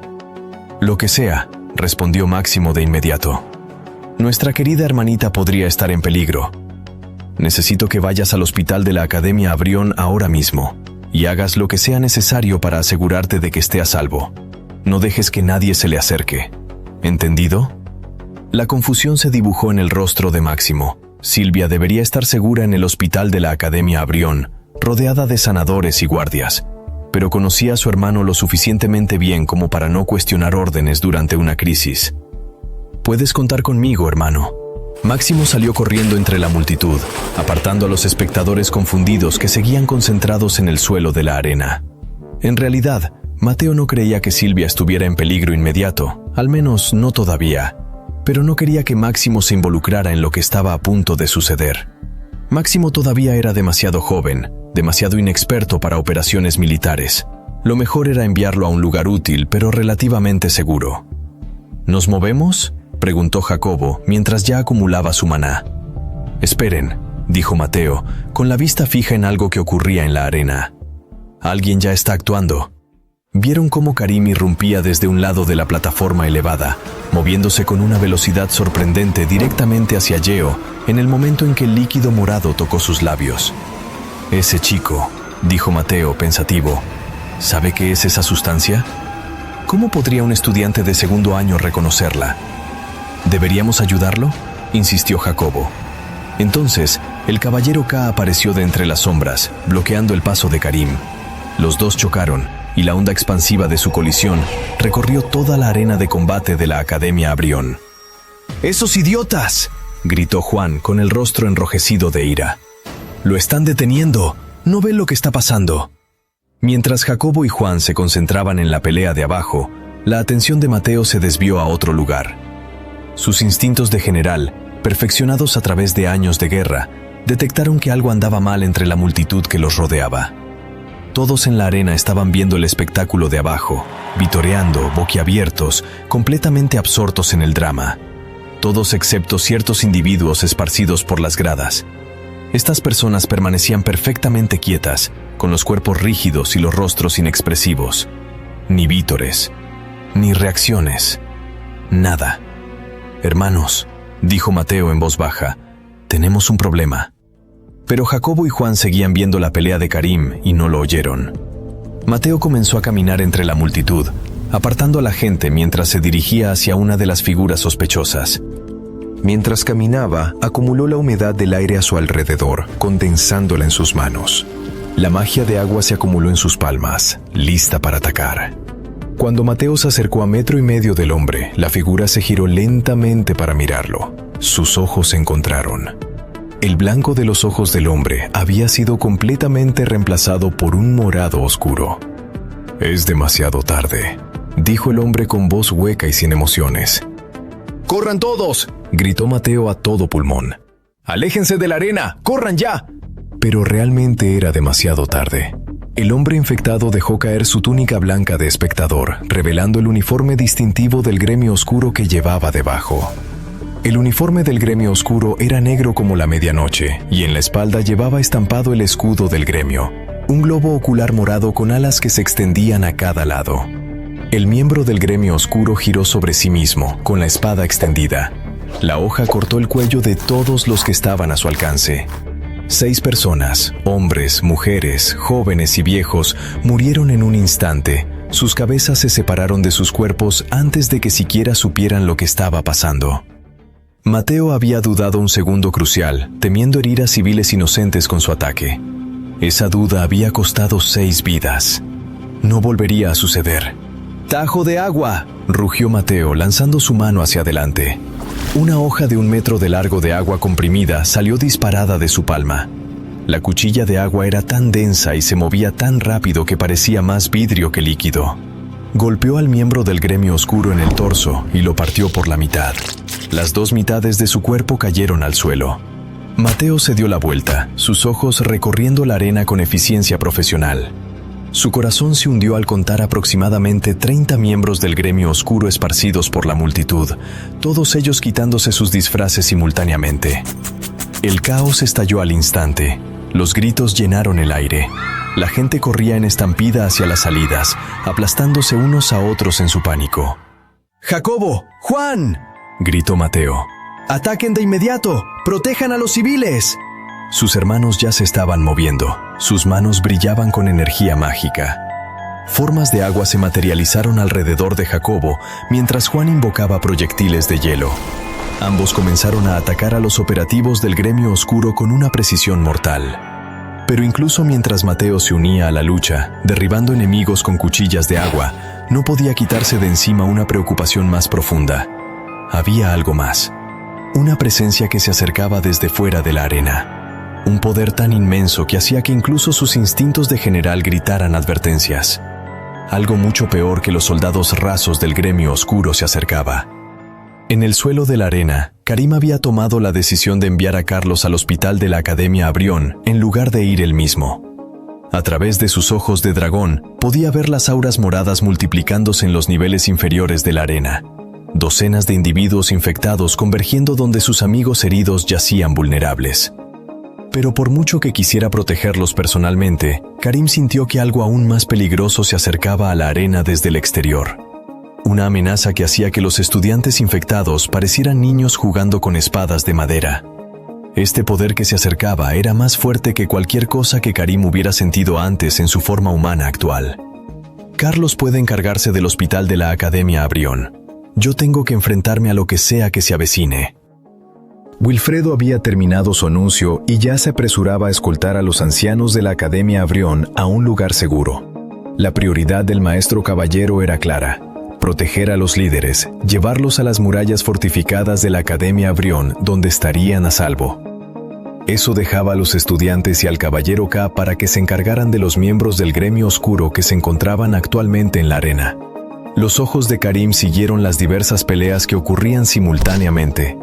A: «Lo que sea», respondió Máximo de inmediato. «Nuestra querida hermanita podría estar en peligro. Necesito que vayas al hospital de la Academia Abrión ahora mismo y hagas lo que sea necesario para asegurarte de que esté a salvo. No dejes que nadie se le acerque. ¿Entendido?» La confusión se dibujó en el rostro de Máximo. Silvia debería estar segura en el hospital de la Academia Abrión, rodeada de sanadores y guardias, pero conocía a su hermano lo suficientemente bien como para no cuestionar órdenes durante una crisis. «Puedes contar conmigo, hermano». Máximo salió corriendo entre la multitud, apartando a los espectadores confundidos que seguían concentrados en el suelo de la arena. En realidad, Mateo no creía que Silvia estuviera en peligro inmediato, al menos no todavía, pero no quería que Máximo se involucrara en lo que estaba a punto de suceder. Máximo todavía era demasiado joven, demasiado inexperto para operaciones militares. Lo mejor era enviarlo a un lugar útil, pero relativamente seguro. «¿Nos movemos?», preguntó Jacobo, mientras ya acumulaba su maná. «Esperen», dijo Mateo, con la vista fija en algo que ocurría en la arena. «Alguien ya está actuando». Vieron cómo Karim irrumpía desde un lado de la plataforma elevada, moviéndose con una velocidad sorprendente directamente hacia Geo en el momento en que el líquido morado tocó sus labios. «Ese chico», dijo Mateo, pensativo, «¿sabe qué es esa sustancia? ¿Cómo podría un estudiante de segundo año reconocerla?» «¿Deberíamos ayudarlo?», insistió Jacobo. Entonces, el caballero K apareció de entre las sombras, bloqueando el paso de Karim. Los dos chocaron, y la onda expansiva de su colisión recorrió toda la arena de combate de la Academia Abrión. «¡Esos idiotas!», gritó Juan con el rostro enrojecido de ira. «¡Lo están deteniendo! ¿No ven lo que está pasando?». Mientras Jacobo y Juan se concentraban en la pelea de abajo, la atención de Mateo se desvió a otro lugar. Sus instintos de general, perfeccionados a través de años de guerra, detectaron que algo andaba mal entre la multitud que los rodeaba. Todos en la arena estaban viendo el espectáculo de abajo, vitoreando, boquiabiertos, completamente absortos en el drama. Todos excepto ciertos individuos esparcidos por las gradas. Estas personas permanecían perfectamente quietas, con los cuerpos rígidos y los rostros inexpresivos. Ni vítores, ni reacciones, nada. «Hermanos», dijo Mateo en voz baja, «tenemos un problema». Pero Jacobo y Juan seguían viendo la pelea de Karim y no lo oyeron. Mateo comenzó a caminar entre la multitud, apartando a la gente mientras se dirigía hacia una de las figuras sospechosas. Mientras caminaba, acumuló la humedad del aire a su alrededor, condensándola en sus manos. La magia de agua se acumuló en sus palmas, lista para atacar. Cuando Mateo se acercó a 1,5 metros del hombre, la figura se giró lentamente para mirarlo. Sus ojos se encontraron. El blanco de los ojos del hombre había sido completamente reemplazado por un morado oscuro. «Es demasiado tarde», dijo el hombre con voz hueca y sin emociones. «¡Corran todos!», gritó Mateo a todo pulmón. «¡Aléjense de la arena! ¡Corran ya!». Pero realmente era demasiado tarde. El hombre infectado dejó caer su túnica blanca de espectador, revelando el uniforme distintivo del gremio oscuro que llevaba debajo. El uniforme del gremio oscuro era negro como la medianoche, y en la espalda llevaba estampado el escudo del gremio, un globo ocular morado con alas que se extendían a cada lado. El miembro del gremio oscuro giró sobre sí mismo, con la espada extendida. La hoja cortó el cuello de todos los que estaban a su alcance. 6 personas, hombres, mujeres, jóvenes y viejos, murieron en un instante. Sus cabezas se separaron de sus cuerpos antes de que siquiera supieran lo que estaba pasando. Mateo había dudado un segundo crucial, temiendo herir a civiles inocentes con su ataque. Esa duda había costado 6 vidas. No volvería a suceder.
B: ¡Tajo de agua!,
A: rugió Mateo, lanzando su mano hacia adelante. Una hoja de 1 metro de largo de agua comprimida salió disparada de su palma. La cuchilla de agua era tan densa y se movía tan rápido que parecía más vidrio que líquido. Golpeó al miembro del gremio oscuro en el torso y lo partió por la mitad. Las 2 mitades de su cuerpo cayeron al suelo. Mateo se dio la vuelta, sus ojos recorriendo la arena con eficiencia profesional. Su corazón se hundió al contar aproximadamente 30 miembros del gremio oscuro esparcidos por la multitud, todos ellos quitándose sus disfraces simultáneamente. El caos estalló al instante. Los gritos llenaron el aire. La gente corría en estampida hacia las salidas, aplastándose unos a otros en su pánico.
B: ¡Jacobo! ¡Juan!,
A: gritó Mateo.
B: ¡Ataquen de inmediato! ¡Protejan a los civiles!
A: Sus hermanos ya se estaban moviendo. Sus manos brillaban con energía mágica. Formas de agua se materializaron alrededor de Jacobo, mientras Juan invocaba proyectiles de hielo. Ambos comenzaron a atacar a los operativos del gremio oscuro con una precisión mortal. Pero incluso mientras Mateo se unía a la lucha, derribando enemigos con cuchillas de agua, no podía quitarse de encima una preocupación más profunda. Había algo más. Una presencia que se acercaba desde fuera de la arena. Un poder tan inmenso que hacía que incluso sus instintos de general gritaran advertencias. Algo mucho peor que los soldados rasos del gremio oscuro se acercaba. En el suelo de la arena, Karim había tomado la decisión de enviar a Carlos al hospital de la Academia Abrión en lugar de ir él mismo. A través de sus ojos de dragón, podía ver las auras moradas multiplicándose en los niveles inferiores de la arena. Docenas de individuos infectados convergiendo donde sus amigos heridos yacían vulnerables. Pero por mucho que quisiera protegerlos personalmente, Karim sintió que algo aún más peligroso se acercaba a la arena desde el exterior. Una amenaza que hacía que los estudiantes infectados parecieran niños jugando con espadas de madera. Este poder que se acercaba era más fuerte que cualquier cosa que Karim hubiera sentido antes en su forma humana actual. Carlos puede encargarse del hospital de la Academia Abrión. Yo tengo que enfrentarme a lo que sea que se avecine. Wilfredo había terminado su anuncio y ya se apresuraba a escoltar a los ancianos de la Academia Abrión a un lugar seguro. La prioridad del maestro caballero era clara: proteger a los líderes, llevarlos a las murallas fortificadas de la Academia Abrión, donde estarían a salvo. Eso dejaba a los estudiantes y al caballero K para que se encargaran de los miembros del gremio oscuro que se encontraban actualmente en la arena. Los ojos de Karim siguieron las diversas peleas que ocurrían simultáneamente.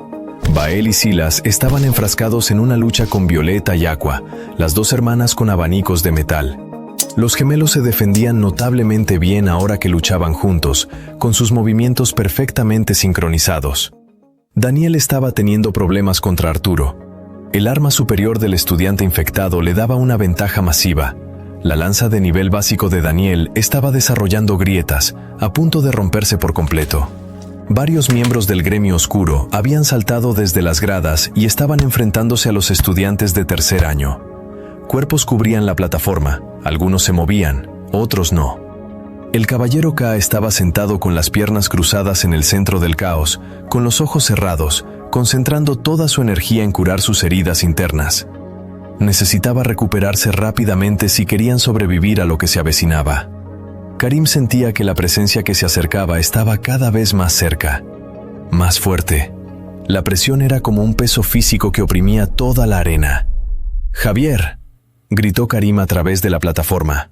A: Bael y Silas estaban enfrascados en una lucha con Violeta y Aqua, las 2 hermanas con abanicos de metal. Los gemelos se defendían notablemente bien ahora que luchaban juntos, con sus movimientos perfectamente sincronizados. Daniel estaba teniendo problemas contra Arturo. El arma superior del estudiante infectado le daba una ventaja masiva. La lanza de nivel básico de Daniel estaba desarrollando grietas, a punto de romperse por completo. Varios miembros del gremio oscuro habían saltado desde las gradas y estaban enfrentándose a los estudiantes de 3er año. Cuerpos cubrían la plataforma, algunos se movían, otros no. El caballero K estaba sentado con las piernas cruzadas en el centro del caos, con los ojos cerrados, concentrando toda su energía en curar sus heridas internas. Necesitaba recuperarse rápidamente si querían sobrevivir a lo que se avecinaba. Karim sentía que la presencia que se acercaba estaba cada vez más cerca, más fuerte. La presión era como un peso físico que oprimía toda la arena. «Javier», gritó Karim a través de la plataforma.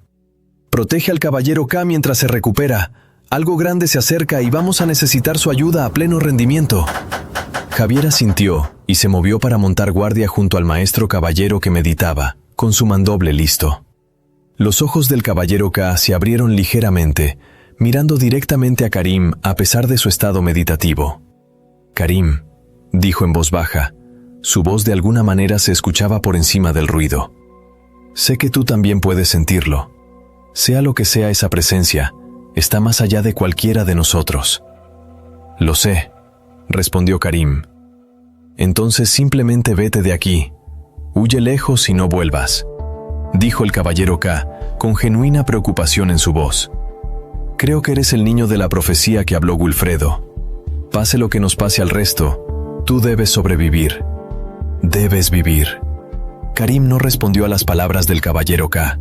A: «Protege al caballero K mientras se recupera. Algo grande se acerca y vamos a necesitar su ayuda a pleno rendimiento». Javier asintió y se movió para montar guardia junto al maestro caballero que meditaba, con su mandoble listo. Los ojos del caballero K se abrieron ligeramente, mirando directamente a Karim a pesar de su estado meditativo. «Karim», dijo en voz baja. Su voz de alguna manera se escuchaba por encima del ruido. «Sé que tú también puedes sentirlo. Sea lo que sea esa presencia, está más allá de cualquiera de nosotros». «Lo sé», respondió Karim. «Entonces simplemente vete de aquí. Huye lejos y no vuelvas, dijo el caballero K, con genuina preocupación en su voz. Creo que eres el niño de la profecía que habló Wilfredo. Pase lo que nos pase al resto, tú debes sobrevivir. Debes vivir. Karim no respondió a las palabras del caballero K.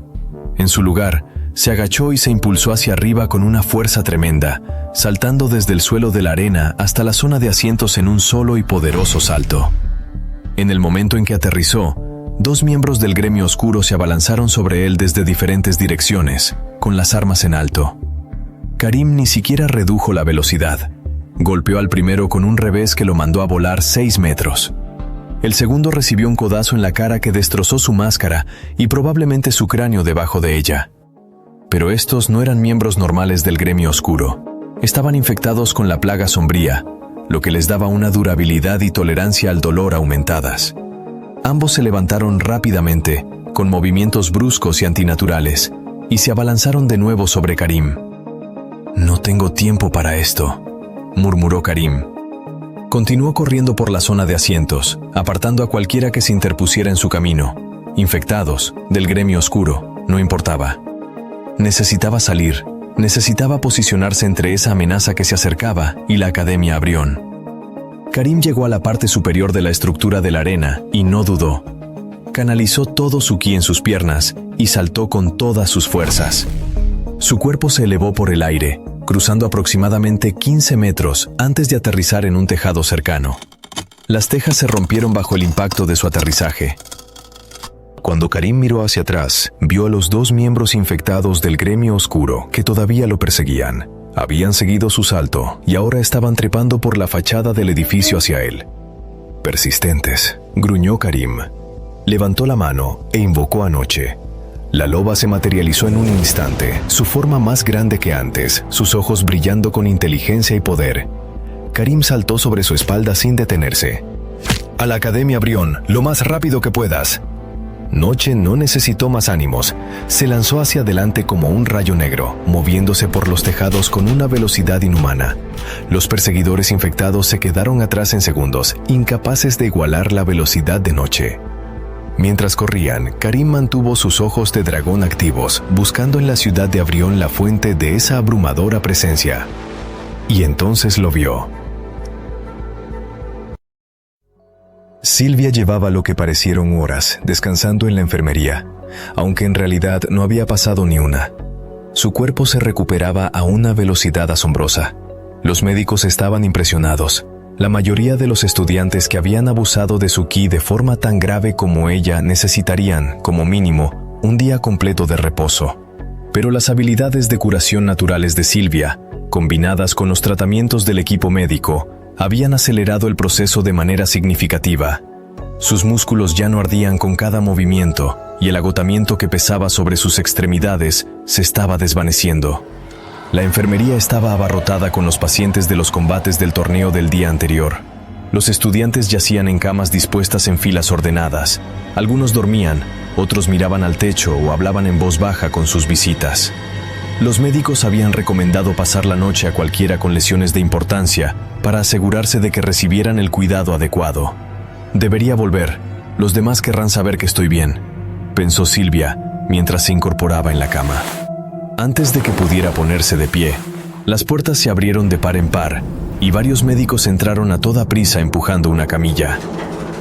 A: En su lugar, se agachó y se impulsó hacia arriba con una fuerza tremenda, saltando desde el suelo de la arena hasta la zona de asientos en un solo y poderoso salto. En el momento en que aterrizó, 2 miembros del gremio oscuro se abalanzaron sobre él desde diferentes direcciones, con las armas en alto. Karim ni siquiera redujo la velocidad. Golpeó al primero con un revés que lo mandó a volar 6 metros. El segundo recibió un codazo en la cara que destrozó su máscara y probablemente su cráneo debajo de ella. Pero estos no eran miembros normales del gremio oscuro. Estaban infectados con la plaga sombría, lo que les daba una durabilidad y tolerancia al dolor aumentadas. Ambos se levantaron rápidamente, con movimientos bruscos y antinaturales, y se abalanzaron de nuevo sobre Karim. «No tengo tiempo para esto», murmuró Karim. Continuó corriendo por la zona de asientos, apartando a cualquiera que se interpusiera en su camino. Infectados, del gremio oscuro, no importaba. Necesitaba salir, necesitaba posicionarse entre esa amenaza que se acercaba y la Academia Abrión. Karim llegó a la parte superior de la estructura de la arena y no dudó. Canalizó todo su ki en sus piernas y saltó con todas sus fuerzas. Su cuerpo se elevó por el aire, cruzando aproximadamente 15 metros antes de aterrizar en un tejado cercano. Las tejas se rompieron bajo el impacto de su aterrizaje. Cuando Karim miró hacia atrás, vio a los 2 miembros infectados del gremio oscuro que todavía lo perseguían. Habían seguido su salto y ahora estaban trepando por la fachada del edificio hacia él. Persistentes, gruñó Karim. Levantó la mano e invocó a Noche. La loba se materializó en un instante, su forma más grande que antes, sus ojos brillando con inteligencia y poder. Karim saltó sobre su espalda sin detenerse. «A la Academia Abrión, lo más rápido que puedas». Noche no necesitó más ánimos. Se lanzó hacia adelante como un rayo negro, moviéndose por los tejados con una velocidad inhumana. Los perseguidores infectados se quedaron atrás en segundos, incapaces de igualar la velocidad de Noche. Mientras corrían, Karim mantuvo sus ojos de dragón activos, buscando en la ciudad de Abrión la fuente de esa abrumadora presencia. Y entonces lo vio. Silvia llevaba lo que parecieron horas descansando en la enfermería, aunque en realidad no había pasado ni una. Su cuerpo se recuperaba a una velocidad asombrosa. Los médicos estaban impresionados. La mayoría de los estudiantes que habían abusado de su ki de forma tan grave como ella necesitarían, como mínimo, un día completo de reposo. Pero las habilidades de curación naturales de Silvia, combinadas con los tratamientos del equipo médico, habían acelerado el proceso de manera significativa. Sus músculos ya no ardían con cada movimiento y el agotamiento que pesaba sobre sus extremidades se estaba desvaneciendo. La enfermería estaba abarrotada con los pacientes de los combates del torneo del día anterior. Los estudiantes yacían en camas dispuestas en filas ordenadas. Algunos dormían, otros miraban al techo o hablaban en voz baja con sus visitas. Los médicos habían recomendado pasar la noche a cualquiera con lesiones de importancia para asegurarse de que recibieran el cuidado adecuado. Debería volver. Los demás querrán saber que estoy bien, pensó Silvia mientras se incorporaba en la cama. Antes de que pudiera ponerse de pie, las puertas se abrieron de par en par y varios médicos entraron a toda prisa empujando una camilla.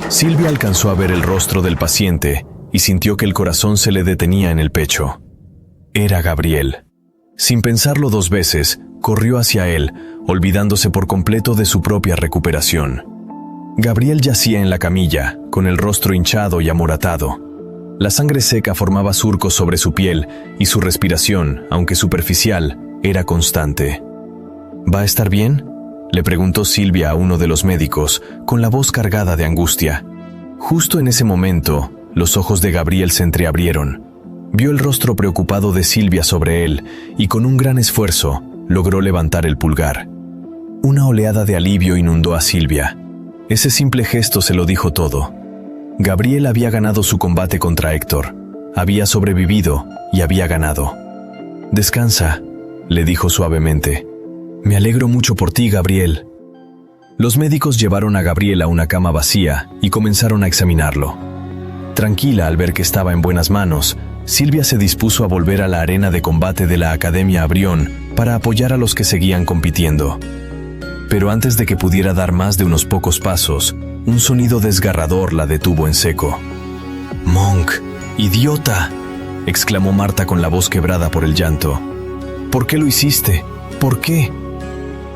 A: Silvia alcanzó a ver el rostro del paciente y sintió que el corazón se le detenía en el pecho. Era Gabriel. Sin pensarlo 2 veces, corrió hacia él, olvidándose por completo de su propia recuperación. Gabriel yacía en la camilla, con el rostro hinchado y amoratado. La sangre seca formaba surcos sobre su piel y su respiración, aunque superficial, era constante. ¿Va a estar bien?, le preguntó Silvia a uno de los médicos, con la voz cargada de angustia. Justo en ese momento, los ojos de Gabriel se entreabrieron. Vio el rostro preocupado de Silvia sobre él y con un gran esfuerzo logró levantar el pulgar. Una oleada de alivio inundó a Silvia. Ese simple gesto se lo dijo todo. Gabriel había ganado su combate contra Héctor. Había sobrevivido y había ganado. «Descansa», le dijo suavemente. «Me alegro mucho por ti, Gabriel». Los médicos llevaron a Gabriel a una cama vacía y comenzaron a examinarlo. Tranquila al ver que estaba en buenas manos, Silvia se dispuso a volver a la arena de combate de la Academia Abrión para apoyar a los que seguían compitiendo. Pero antes de que pudiera dar más de unos pocos pasos, un sonido desgarrador la detuvo en seco. «Monk, idiota», exclamó Marta con la voz quebrada por el llanto. «¿Por qué lo hiciste? ¿Por qué?».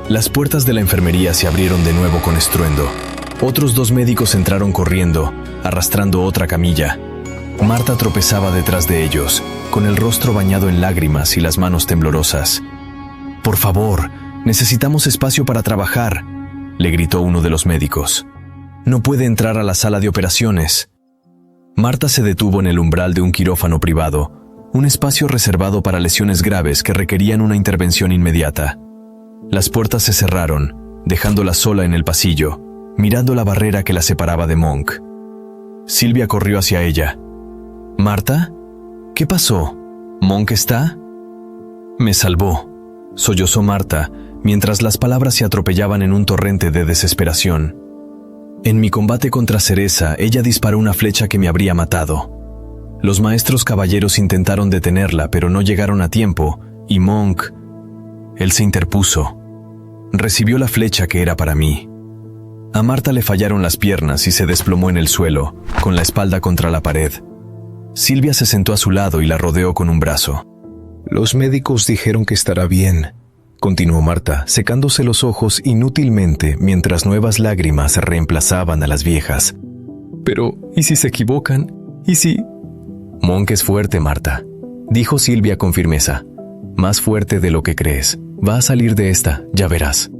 A: Las puertas de la enfermería se abrieron de nuevo con estruendo. Otros 2 médicos entraron corriendo, arrastrando otra camilla. Marta tropezaba detrás de ellos, con el rostro bañado en lágrimas y las manos temblorosas. «Por favor, necesitamos espacio para trabajar», le gritó uno de los médicos. «No puede entrar a la sala de operaciones». Marta se detuvo en el umbral de un quirófano privado, un espacio reservado para lesiones graves que requerían una intervención inmediata. Las puertas se cerraron, dejándola sola en el pasillo, mirando la barrera que la separaba de Monk. Silvia corrió hacia ella. «¿Marta? ¿Qué pasó? ¿Monk está?» «Me salvó», sollozó Marta, mientras las palabras se atropellaban en un torrente de desesperación. «En mi combate contra Cereza, ella disparó una flecha que me habría matado. Los maestros caballeros intentaron detenerla, pero no llegaron a tiempo, y Monk...». Él se interpuso. Recibió la flecha que era para mí. A Marta le fallaron las piernas y se desplomó en el suelo, con la espalda contra la pared. Silvia se sentó a su lado y la rodeó con un brazo.
B: «Los médicos dijeron que estará bien», continuó Marta, secándose los ojos inútilmente mientras nuevas lágrimas reemplazaban a las viejas. «Pero, ¿y si se equivocan? ¿Y si...?»
A: «Monk es fuerte, Marta», dijo Silvia con firmeza. «Más fuerte de lo que crees. Va a salir de esta, ya verás».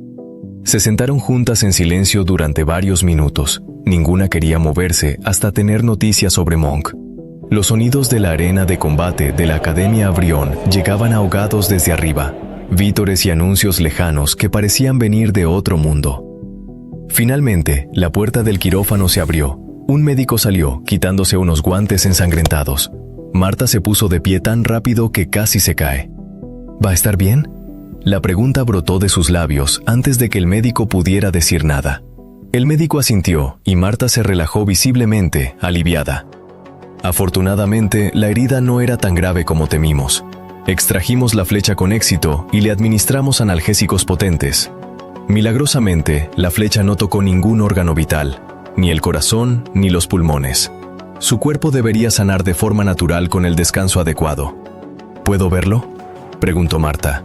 A: Se sentaron juntas en silencio durante varios minutos. Ninguna quería moverse hasta tener noticias sobre Monk. Los sonidos de la arena de combate de la Academia Abrión llegaban ahogados desde arriba, vítores y anuncios lejanos que parecían venir de otro mundo. Finalmente, la puerta del quirófano se abrió. Un médico salió, quitándose unos guantes ensangrentados. Marta se puso de pie tan rápido que casi se cae. «¿Va a estar bien?». La pregunta brotó de sus labios antes de que el médico pudiera decir nada. El médico asintió y Marta se relajó visiblemente, aliviada. Afortunadamente, la herida no era tan grave como temimos. Extrajimos la flecha con éxito y le administramos analgésicos potentes. Milagrosamente, la flecha no tocó ningún órgano vital, ni el corazón ni los pulmones. Su cuerpo debería sanar de forma natural con el descanso adecuado. «¿Puedo verlo?», preguntó Marta.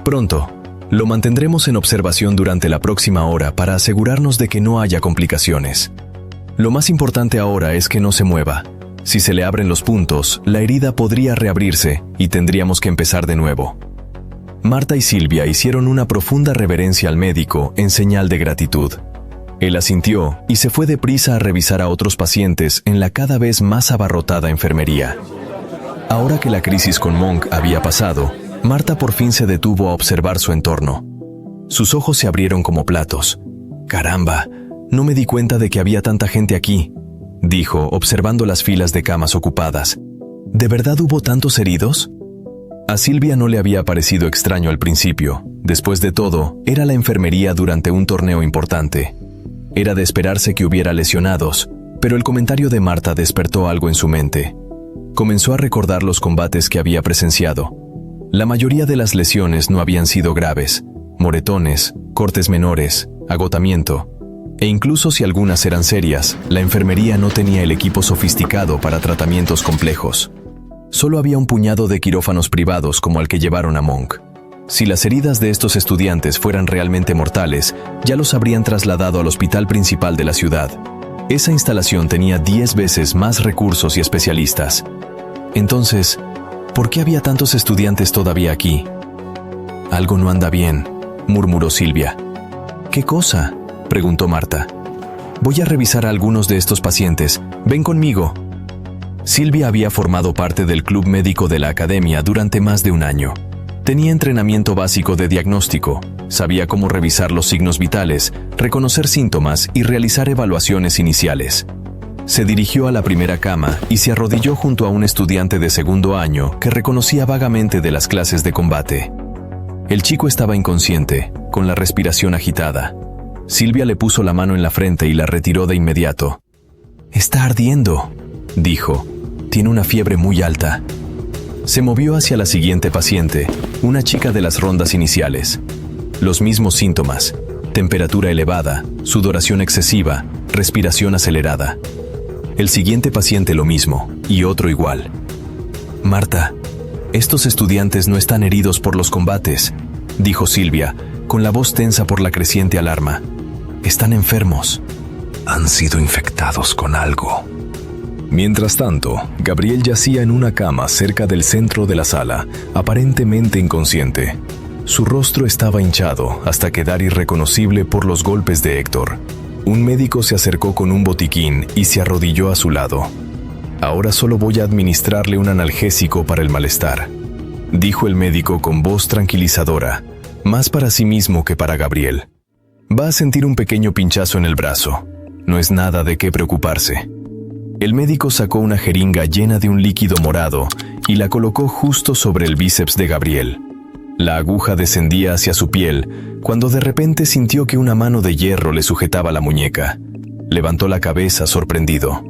A: «Pronto. Lo mantendremos en observación durante la próxima hora para asegurarnos de que no haya complicaciones. Lo más importante ahora es que no se mueva. Si se le abren los puntos, la herida podría reabrirse y tendríamos que empezar de nuevo». Marta y Silvia hicieron una profunda reverencia al médico en señal de gratitud. Él asintió y se fue deprisa a revisar a otros pacientes en la cada vez más abarrotada enfermería. Ahora que la crisis con Monk había pasado, Marta por fin se detuvo a observar su entorno. Sus ojos se abrieron como platos. «Caramba, no me di cuenta de que había tanta gente aquí», dijo, observando las filas de camas ocupadas. «¿De verdad hubo tantos heridos?». A Silvia no le había parecido extraño al principio. Después de todo, era la enfermería durante un torneo importante. Era de esperarse que hubiera lesionados, pero el comentario de Marta despertó algo en su mente. Comenzó a recordar los combates que había presenciado. La mayoría de las lesiones no habían sido graves: moretones, cortes menores, agotamiento. E incluso si algunas eran serias, la enfermería no tenía el equipo sofisticado para tratamientos complejos. Solo había un puñado de quirófanos privados como el que llevaron a Monk. Si las heridas de estos estudiantes fueran realmente mortales, ya los habrían trasladado al hospital principal de la ciudad. Esa instalación tenía 10 veces más recursos y especialistas. Entonces, ¿por qué había tantos estudiantes todavía aquí? «Algo no anda bien», murmuró Silvia. «¿Qué cosa?», preguntó Marta. «Voy a revisar a algunos de estos pacientes. Ven conmigo». Silvia había formado parte del club médico de la academia durante más de un año. Tenía entrenamiento básico de diagnóstico, sabía cómo revisar los signos vitales, reconocer síntomas y realizar evaluaciones iniciales. Se dirigió a la primera cama y se arrodilló junto a un estudiante de segundo año que reconocía vagamente de las clases de combate. El chico estaba inconsciente, con la respiración agitada. Silvia le puso la mano en la frente y la retiró de inmediato. «Está ardiendo»,
B: dijo. «Tiene una fiebre muy alta». Se movió hacia la siguiente paciente, una chica de las rondas iniciales. Los mismos síntomas: temperatura elevada, sudoración excesiva, respiración acelerada. El siguiente paciente lo mismo, y otro igual. «Marta, estos estudiantes no están heridos por los combates», dijo Silvia, con la voz tensa por la creciente alarma. «Están enfermos».
A: Han sido infectados con algo. Mientras tanto, Gabriel yacía en una cama cerca del centro de la sala, aparentemente inconsciente. Su rostro estaba hinchado hasta quedar irreconocible por los golpes de Héctor. Un médico se acercó con un botiquín y se arrodilló a su lado. «Ahora solo voy a administrarle un analgésico para el malestar», dijo el médico con voz tranquilizadora, más para sí mismo que para Gabriel. «Va a sentir un pequeño pinchazo en el brazo. No es nada de qué preocuparse». El médico sacó una jeringa llena de un líquido morado y la colocó justo sobre el bíceps de Gabriel. La aguja descendía hacia su piel cuando de repente sintió que una mano de hierro le sujetaba la muñeca. Levantó la cabeza sorprendido.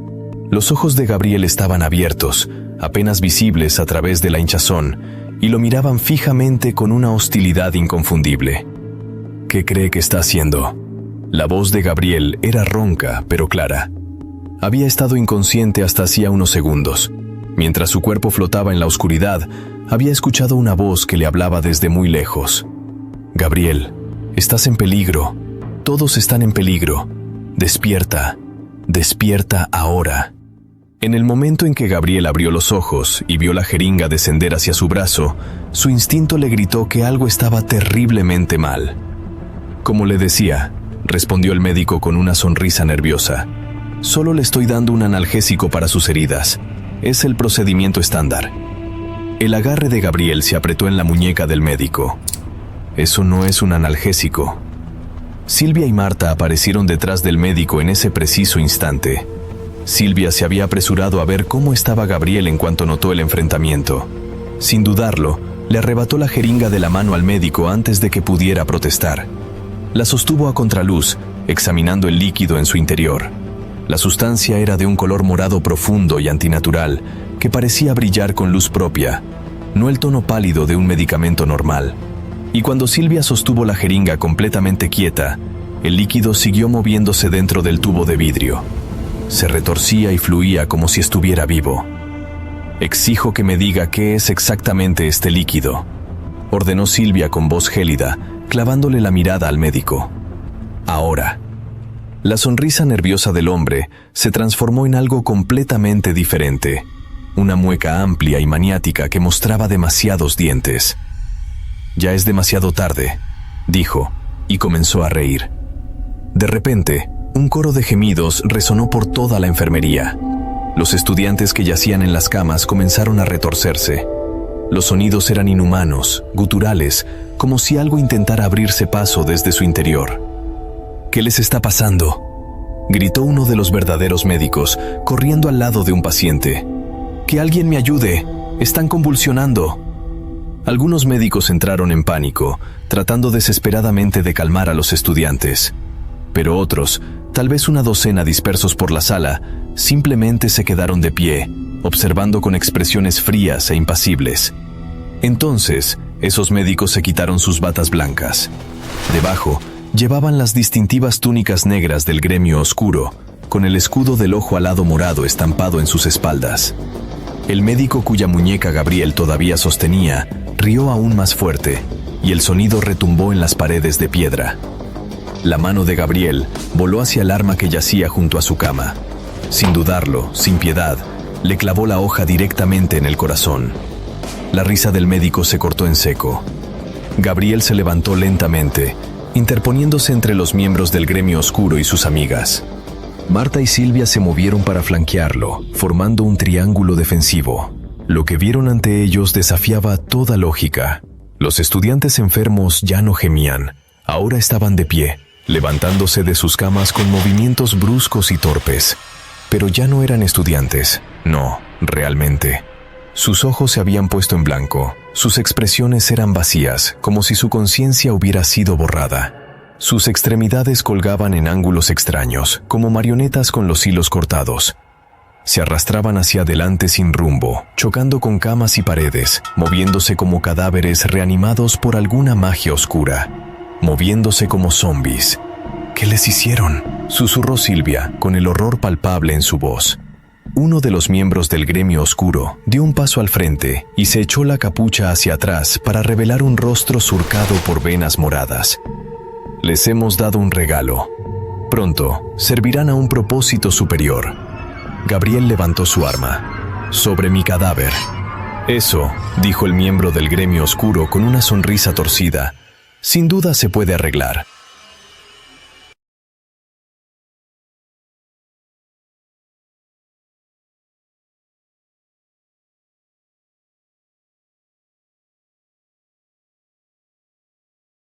A: Los ojos de Gabriel estaban abiertos, apenas visibles a través de la hinchazón, y lo miraban fijamente con una hostilidad inconfundible. «¿Qué cree que está haciendo?». La voz de Gabriel era ronca, pero clara. Había estado inconsciente hasta hacía unos segundos. Mientras su cuerpo flotaba en la oscuridad, había escuchado una voz que le hablaba desde muy lejos. «Gabriel, estás en peligro. Todos están en peligro. Despierta. Despierta ahora». En el momento en que Gabriel abrió los ojos y vio la jeringa descender hacia su brazo, su instinto le gritó que algo estaba terriblemente mal. «Como le decía», respondió el médico con una sonrisa nerviosa, «solo le estoy dando un analgésico para sus heridas. Es el procedimiento estándar». El agarre de Gabriel se apretó en la muñeca del médico. «Eso no es un analgésico». Silvia y Marta aparecieron detrás del médico en ese preciso instante. Silvia se había apresurado a ver cómo estaba Gabriel en cuanto notó el enfrentamiento. Sin dudarlo, le arrebató la jeringa de la mano al médico antes de que pudiera protestar. La sostuvo a contraluz, examinando el líquido en su interior. La sustancia era de un color morado profundo y antinatural, que parecía brillar con luz propia, no el tono pálido de un medicamento normal. Y cuando Silvia sostuvo la jeringa completamente quieta, el líquido siguió moviéndose dentro del tubo de vidrio. Se retorcía y fluía como si estuviera vivo. «Exijo que me diga qué es exactamente este líquido», ordenó Silvia con voz gélida, clavándole la mirada al médico. «Ahora». La sonrisa nerviosa del hombre se transformó en algo completamente diferente. Una mueca amplia y maniática que mostraba demasiados dientes. «Ya es demasiado tarde», dijo, y comenzó a reír. De repente, un coro de gemidos resonó por toda la enfermería. Los estudiantes que yacían en las camas comenzaron a retorcerse. Los sonidos eran inhumanos, guturales, como si algo intentara abrirse paso desde su interior. «¿Qué les está pasando?», gritó uno de los verdaderos médicos, corriendo al lado de un paciente. «¡Que alguien me ayude! ¡Están convulsionando!». Algunos médicos entraron en pánico, tratando desesperadamente de calmar a los estudiantes. Pero otros, tal vez una docena dispersos por la sala, simplemente se quedaron de pie, observando con expresiones frías e impasibles. Entonces, esos médicos se quitaron sus batas blancas. Debajo, llevaban las distintivas túnicas negras del gremio oscuro, con el escudo del ojo alado morado estampado en sus espaldas. El médico cuya muñeca Gabriel todavía sostenía, rió aún más fuerte, y el sonido retumbó en las paredes de piedra. La mano de Gabriel voló hacia el arma que yacía junto a su cama. Sin dudarlo, sin piedad, le clavó la hoja directamente en el corazón. La risa del médico se cortó en seco. Gabriel se levantó lentamente, interponiéndose entre los miembros del gremio oscuro y sus amigas. Marta y Silvia se movieron para flanquearlo, formando un triángulo defensivo. Lo que vieron ante ellos desafiaba toda lógica. Los estudiantes enfermos ya no gemían, ahora estaban de pie, levantándose de sus camas con movimientos bruscos y torpes. Pero ya no eran estudiantes, no, realmente. Sus ojos se habían puesto en blanco, sus expresiones eran vacías, como si su conciencia hubiera sido borrada. Sus extremidades colgaban en ángulos extraños, como marionetas con los hilos cortados. se arrastraban hacia adelante sin rumbo, chocando con camas y paredes, moviéndose como cadáveres reanimados por alguna magia oscura, moviéndose como zombies. ¿Qué les hicieron?, susurró Silvia, con el horror palpable en su voz. Uno de los miembros del gremio oscuro dio un paso al frente y se echó la capucha hacia atrás para revelar un rostro surcado por venas moradas. Les hemos dado un regalo. Pronto servirán a un propósito superior. Gabriel levantó su arma. Sobre mi cadáver. Eso, dijo el miembro del gremio oscuro con una sonrisa torcida, sin duda se puede arreglar.